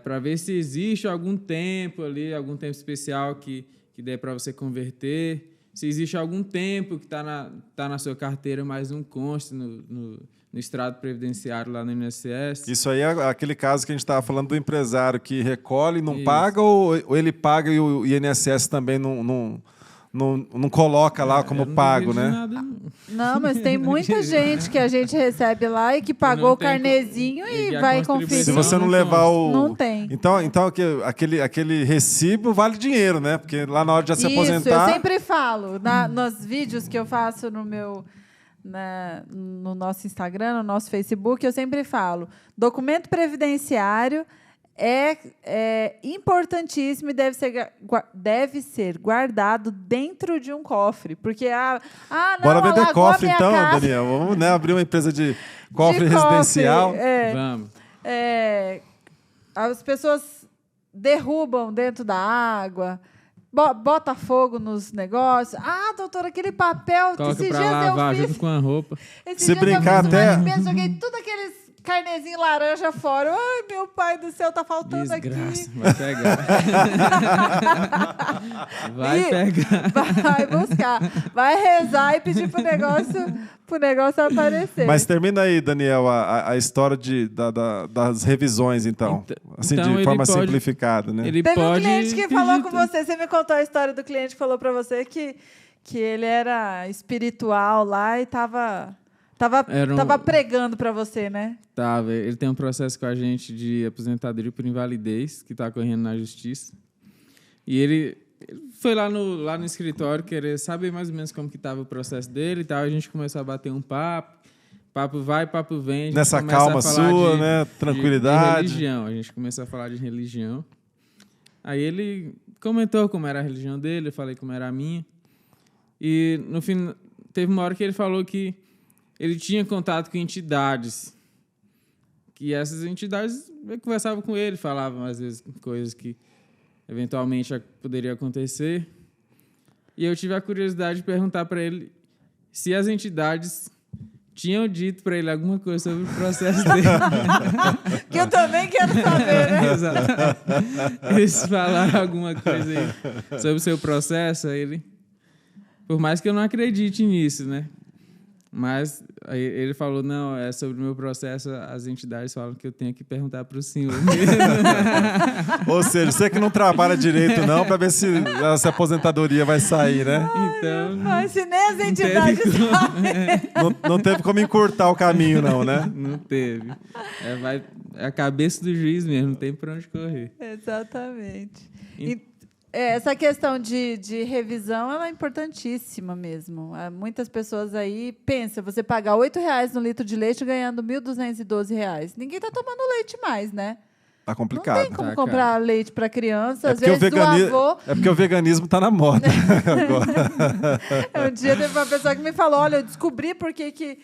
para ver se existe algum tempo ali, algum tempo especial que dê para você converter, se existe algum tempo que está na sua carteira, mas não consta no extrato previdenciário lá no INSS. Isso aí é aquele caso que a gente estava falando do empresário que recolhe e não paga, ou ele paga e o INSS também não coloca lá como pago, né? Nada, não, mas tem muita gente que a gente recebe lá e que pagou o carnezinho e vai conferir. Se você não levar o... Não tem. Então aquele recibo vale dinheiro, né? Porque lá na hora de se aposentar... Eu sempre falo, nos vídeos que eu faço no nosso Instagram, no nosso Facebook, eu sempre falo, documento previdenciário é importantíssimo e deve ser guardado dentro de um cofre. Porque, não, bora vender cofre, então, casa. Daniel. Vamos, né, abrir uma empresa de cofre residencial. Vamos. As pessoas derrubam dentro da água, bota fogo nos negócios. Doutora, aquele papel que coloca esses pra dias lavar eu fiz. Junto com a roupa. Se brincar até... Joguei tudo aqueles carnezinho laranja fora. Ai, meu pai do céu, tá faltando Desgraça, aqui. vai pegar. Vai pegar. Vai buscar. Vai rezar e pedir pro negócio aparecer. Mas termina aí, Daniel, a história das revisões, então. Assim, então de forma simplificada, né? Teve um cliente que falou com você me contou a história do cliente que falou para você que ele era espiritual lá e tava pregando para você, né? Ele tem um processo com a gente de aposentadoria por invalidez que está correndo na justiça. E ele foi lá no escritório querer saber mais ou menos como que estava o processo dele e tal. A gente começou a bater um papo. Papo vai, papo vem. Nessa calma sua, né? Tranquilidade. De religião. A gente começou a falar de religião. Aí ele comentou como era a religião dele, eu falei como era a minha. E no fim, teve uma hora que ele falou que ele tinha contato com entidades. Que essas entidades, eu conversava com ele, falavam às vezes coisas que eventualmente poderia acontecer. E eu tive a curiosidade de perguntar para ele se as entidades tinham dito para ele alguma coisa sobre o processo dele. Que eu também quero saber, né? Exato. Eles falaram alguma coisa aí sobre o seu processo, aí ele... Por mais que eu não acredite nisso, né? Mas aí ele falou, não, é sobre o meu processo, as entidades falam que eu tenho que perguntar para o senhor mesmo. Ou seja, você que não trabalha direito não, para ver se essa aposentadoria vai sair, né? Então, mas se nem as entidades sabem. Não teve como encurtar o caminho não, né? Não teve. É a cabeça do juiz mesmo, não tem para onde correr. Exatamente. Essa questão de revisão ela é importantíssima mesmo. Muitas pessoas aí pensam, você pagar R$8 no litro de leite ganhando R$1.212. Ninguém está tomando leite mais, né? Tá complicado. Não tem como comprar leite para criança. Às vezes o avô... É porque o veganismo está na moda agora. Um dia teve uma pessoa que me falou, olha, eu descobri por que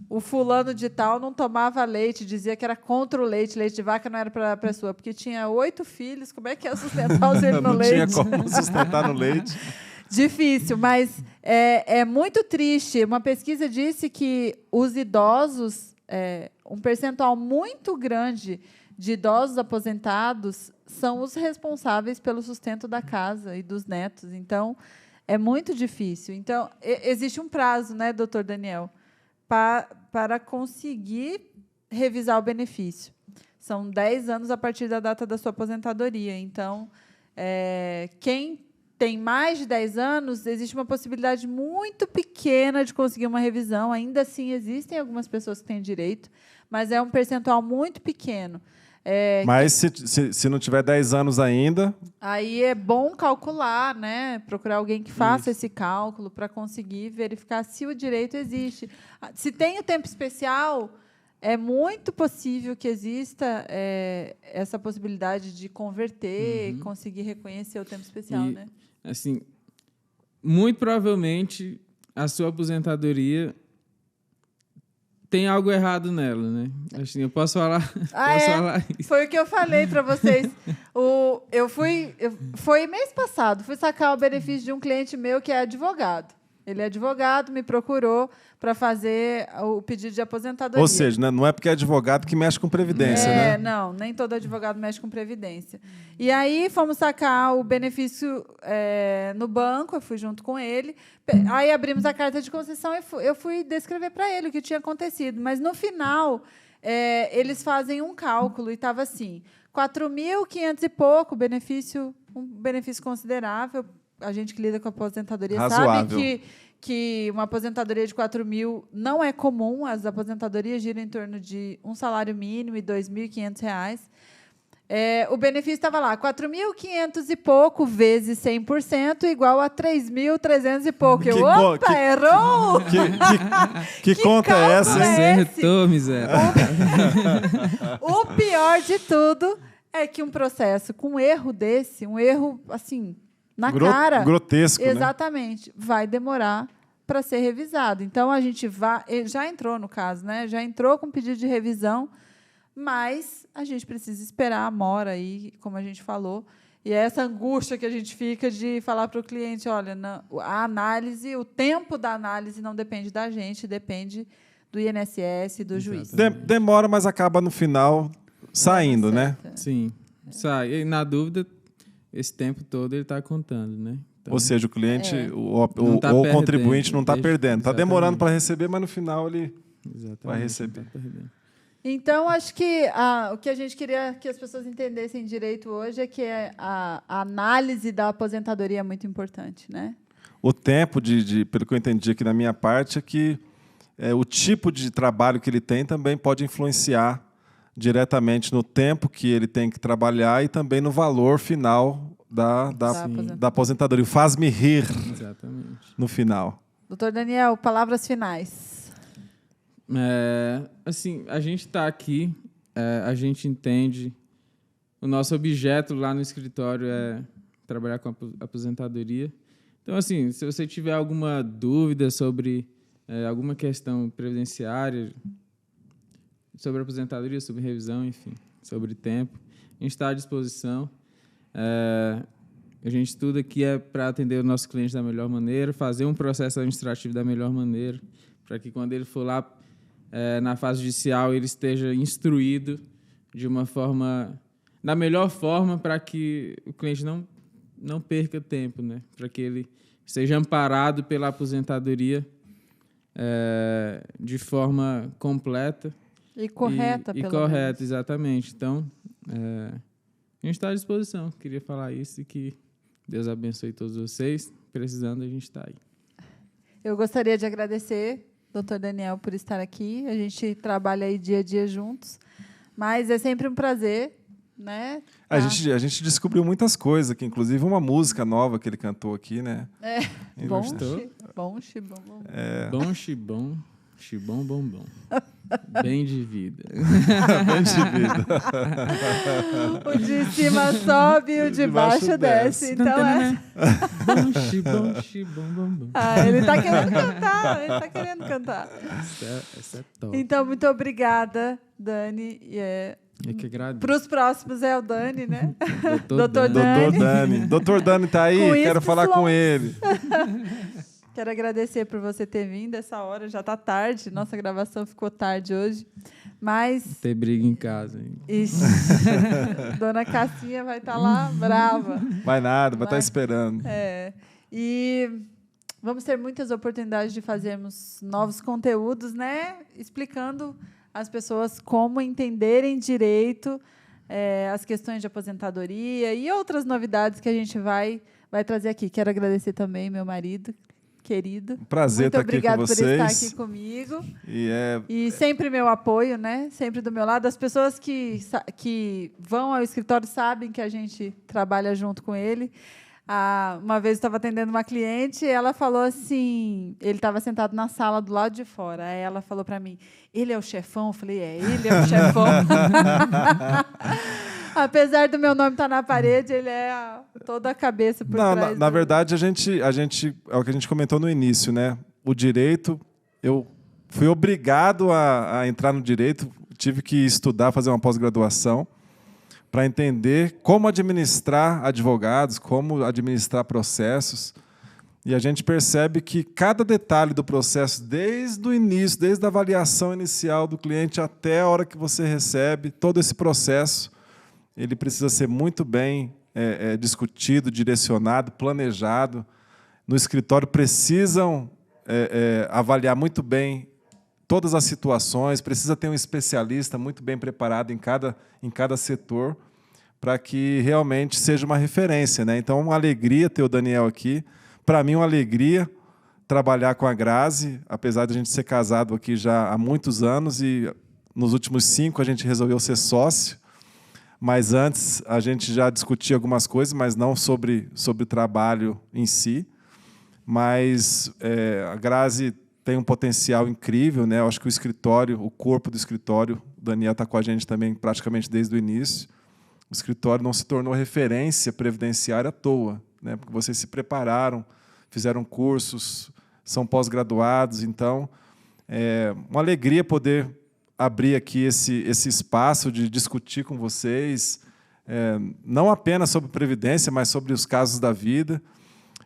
o fulano de tal não tomava leite, dizia que era contra o leite de vaca não era para a pessoa, porque tinha 8 filhos, como é que ia sustentar os filhos no leite? Não tinha como sustentar no leite. Difícil, mas é muito triste. Uma pesquisa disse que os idosos, um percentual muito grande de idosos aposentados são os responsáveis pelo sustento da casa e dos netos. Então, é muito difícil. Então, existe um prazo, né, doutor Daniel, para conseguir revisar o benefício. São 10 anos a partir da data da sua aposentadoria. Então, quem tem mais de 10 anos, existe uma possibilidade muito pequena de conseguir uma revisão. Ainda assim, existem algumas pessoas que têm direito, mas é um percentual muito pequeno. Mas se não tiver 10 anos ainda... Aí é bom calcular, né? Procurar alguém que faça esse cálculo para conseguir verificar se o direito existe. Se tem o tempo especial, é muito possível que exista essa possibilidade de converter e conseguir reconhecer o tempo especial, né? Assim, muito provavelmente a sua aposentadoria tem algo errado nela, né? Assim, eu posso falar, falar isso. Foi o que eu falei para vocês. Foi mês passado, fui sacar o benefício de um cliente meu que é advogado. Ele é advogado, me procurou para fazer o pedido de aposentadoria. Ou seja, né, não é porque é advogado que mexe com previdência, né? Não, nem todo advogado mexe com previdência. E aí fomos sacar o benefício no banco, eu fui junto com ele. Aí abrimos a carta de concessão e eu fui descrever para ele o que tinha acontecido. Mas, no final, eles fazem um cálculo e estava assim, 4.500 e pouco, um benefício considerável. A gente que lida com a aposentadoria razoável. Sabe que uma aposentadoria de 4.000 não é comum. As aposentadorias giram em torno de um salário mínimo e R$2.500. O benefício estava lá, 4.500 e pouco vezes 100% igual a 3.300 e pouco. Errou! Que conta é essa? Você errou, miséria. O pior de tudo é que um processo com um erro desse, um erro assim... na cara. Grotesco, exatamente. Né? Vai demorar para ser revisado. Então, a gente já entrou no caso, né? Já entrou com pedido de revisão, mas a gente precisa esperar a mora aí, como a gente falou. E é essa angústia que a gente fica de falar para o cliente, olha, a análise, o tempo da análise não depende da gente, depende do INSS, do juiz. Demora, mas acaba no final saindo, né? Sim, sai. E, na dúvida, esse tempo todo ele está contando, né? Então, ou seja, o cliente, o perdendo, contribuinte não está perdendo. Está demorando exatamente. para receber, mas no final ele Exatamente, vai receber. não tá perdendo. Então, acho que o que a gente queria que as pessoas entendessem direito hoje é que a análise da aposentadoria é muito importante, né? O tempo, pelo que eu entendi aqui na minha parte, é que o tipo de trabalho que ele tem também pode influenciar diretamente no tempo que ele tem que trabalhar e também no valor final da aposentadoria. Faz-me rir. Exatamente. No final. Doutor Daniel, palavras finais. Assim, a gente está aqui, a gente entende, o nosso objeto lá no escritório é trabalhar com a aposentadoria. Então, assim, se você tiver alguma dúvida sobre alguma questão previdenciária, sobre a aposentadoria, sobre revisão, enfim, sobre tempo, a gente está à disposição. A gente estuda aqui para atender o nosso cliente da melhor maneira, fazer um processo administrativo da melhor maneira, para que quando ele for lá na fase judicial ele esteja instruído de uma forma, da melhor forma, para que o cliente não perca tempo, né? Para que ele seja amparado pela aposentadoria de forma completa. E correta, pelo correta, menos. Exatamente. Então, a gente está à disposição. Queria falar isso e que Deus abençoe todos vocês. Precisando, a gente está aí. Eu gostaria de agradecer, doutor Daniel, por estar aqui. A gente trabalha aí dia a dia juntos, mas é sempre um prazer, né? A gente descobriu muitas coisas aqui, inclusive uma música nova que ele cantou aqui, né? Bom, xibom, bom. Bem de vida. Bem de vida. O de cima sobe e o de baixo desce. Então bom. Ele está querendo cantar. Essa é top. Então, muito obrigada, Dani. Eu que agradeço. Para os próximos é o Dani, né? Doutor Dani. Doutor Dani está aí? Quero falar com ele. Quero agradecer por você ter vindo essa hora. Já está tarde. Nossa gravação ficou tarde hoje. Mas... Ter briga em casa. Hein? Ixi. Dona Cassinha vai estar lá brava. Vai nada, vai estar esperando. E vamos ter muitas oportunidades de fazermos novos conteúdos, né? Explicando às pessoas como entenderem direito as questões de aposentadoria e outras novidades que a gente vai trazer aqui. Quero agradecer também meu marido, querido. Prazer estar aqui com vocês. Muito obrigado por estar aqui comigo. E sempre meu apoio, né? Sempre do meu lado. As pessoas que vão ao escritório sabem que a gente trabalha junto com ele. Uma vez eu estava atendendo uma cliente e ela falou assim, ele estava sentado na sala do lado de fora. Aí ela falou para mim, ele é o chefão? Eu falei, ele é o chefão. Apesar do meu nome estar na parede, ele é toda a cabeça por trás. Na verdade, a gente é o que a gente comentou no início, né? O direito, eu fui obrigado a entrar no direito, tive que estudar, fazer uma pós-graduação para entender como administrar advogados, como administrar processos. E a gente percebe que cada detalhe do processo, desde o início, desde a avaliação inicial do cliente até a hora que você recebe, todo esse processo, ele precisa ser muito bem discutido, direcionado, planejado. No escritório precisam avaliar muito bem todas as situações, precisa ter um especialista muito bem preparado em cada setor para que realmente seja uma referência, né? Então, uma alegria ter o Daniel aqui. Para mim, uma alegria trabalhar com a Grazi, apesar de a gente ser casado aqui já há muitos anos e nos últimos 5 a gente resolveu ser sócio. Mas antes a gente já discutia algumas coisas, mas não sobre o trabalho em si. Mas a Grazi tem um potencial incrível, né? Eu acho que o corpo do escritório, o Daniel está com a gente também praticamente desde o início. O escritório não se tornou referência previdenciária à toa, né? Porque vocês se prepararam, fizeram cursos, são pós-graduados. Então, é uma alegria poder abrir aqui esse espaço de discutir com vocês, não apenas sobre previdência, mas sobre os casos da vida.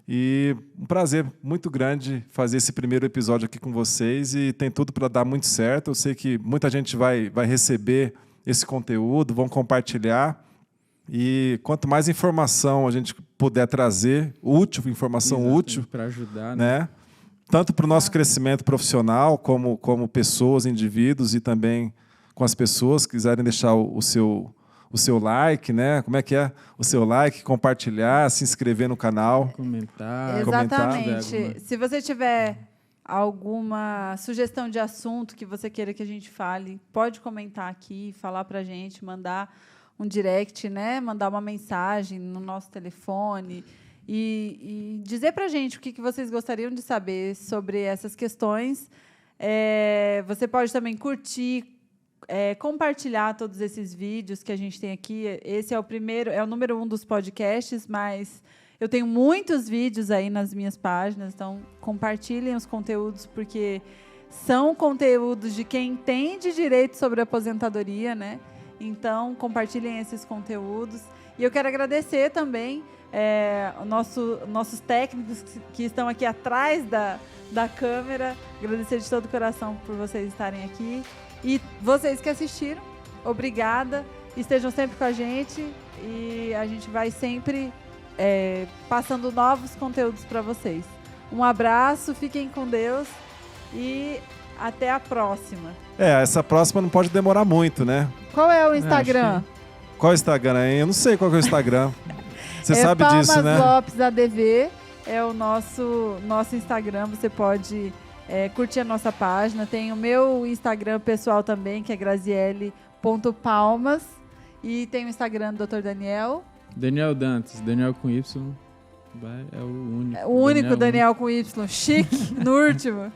E um prazer muito grande fazer esse primeiro episódio aqui com vocês e tem tudo para dar muito certo. Eu sei que muita gente vai receber esse conteúdo, vão compartilhar. E quanto mais informação a gente puder trazer, informação útil, para ajudar, né? Tanto para o nosso crescimento profissional, como pessoas, indivíduos, e também com as pessoas que quiserem deixar o seu like, né? Como é que é? O seu like, compartilhar, se inscrever no canal. Comentar. Exatamente. Se você tiver alguma sugestão de assunto que você queira que a gente fale, pode comentar aqui, falar para a gente, mandar um direct, né? Mandar uma mensagem no nosso telefone e dizer para a gente o que vocês gostariam de saber sobre essas questões. Você pode também curtir, compartilhar todos esses vídeos que a gente tem aqui. Esse é o número 1 dos podcasts, mas eu tenho muitos vídeos aí nas minhas páginas, então compartilhem os conteúdos, porque são conteúdos de quem entende direito sobre aposentadoria, né? Então, compartilhem esses conteúdos. E eu quero agradecer também nossos técnicos que estão aqui atrás da câmera. Agradecer de todo o coração por vocês estarem aqui. E vocês que assistiram, obrigada. Estejam sempre com a gente e a gente vai sempre passando novos conteúdos para vocês. Um abraço, fiquem com Deus e até a próxima. Essa próxima não pode demorar muito, né? Qual é o Instagram? Qual é o Instagram? Eu não sei qual é o Instagram. Você sabe disso, né? Palmas Lopes ADV é o nosso Instagram. Você pode curtir a nossa página. Tem o meu Instagram pessoal também, que é graziele.palmas. E tem o Instagram do Dr. Daniel. Daniel Dantas, Daniel com Y. É o único. O único Daniel com Y. Chique, no último.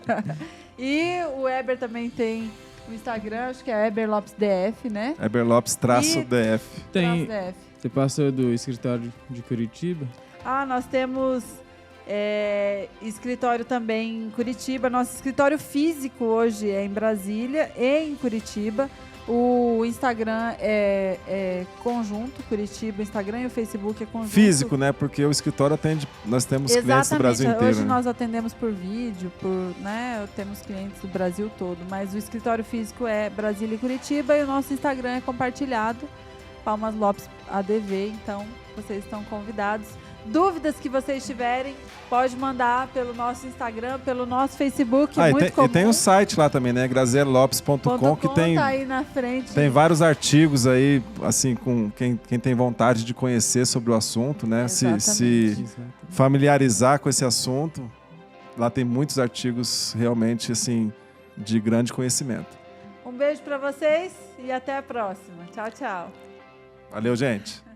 E o Eber também tem o Instagram, acho que é Eber Lopes DF, né? Eber Lopes-DF. Tem. Você passou do escritório de Curitiba? Nós temos escritório também em Curitiba. Nosso escritório físico hoje é em Brasília e em Curitiba. O Instagram é conjunto, Curitiba, o Instagram e o Facebook é conjunto. Físico, né? Porque o escritório atende, nós temos clientes do Brasil inteiro. Hoje nós atendemos por vídeo, temos clientes do Brasil todo, mas o escritório físico é Brasília e Curitiba e o nosso Instagram é compartilhado, Palmas Lopes ADV, então vocês estão convidados. Dúvidas que vocês tiverem, pode mandar pelo nosso Instagram, pelo nosso Facebook, muito comum. E tem o site lá também, né? graziellopes.com, que tem, tá aí na frente. Tem vários artigos aí, assim, com quem tem vontade de conhecer sobre o assunto, né? Se familiarizar com esse assunto. Lá tem muitos artigos realmente, assim, de grande conhecimento. Um beijo para vocês e até a próxima. Tchau, tchau. Valeu, gente.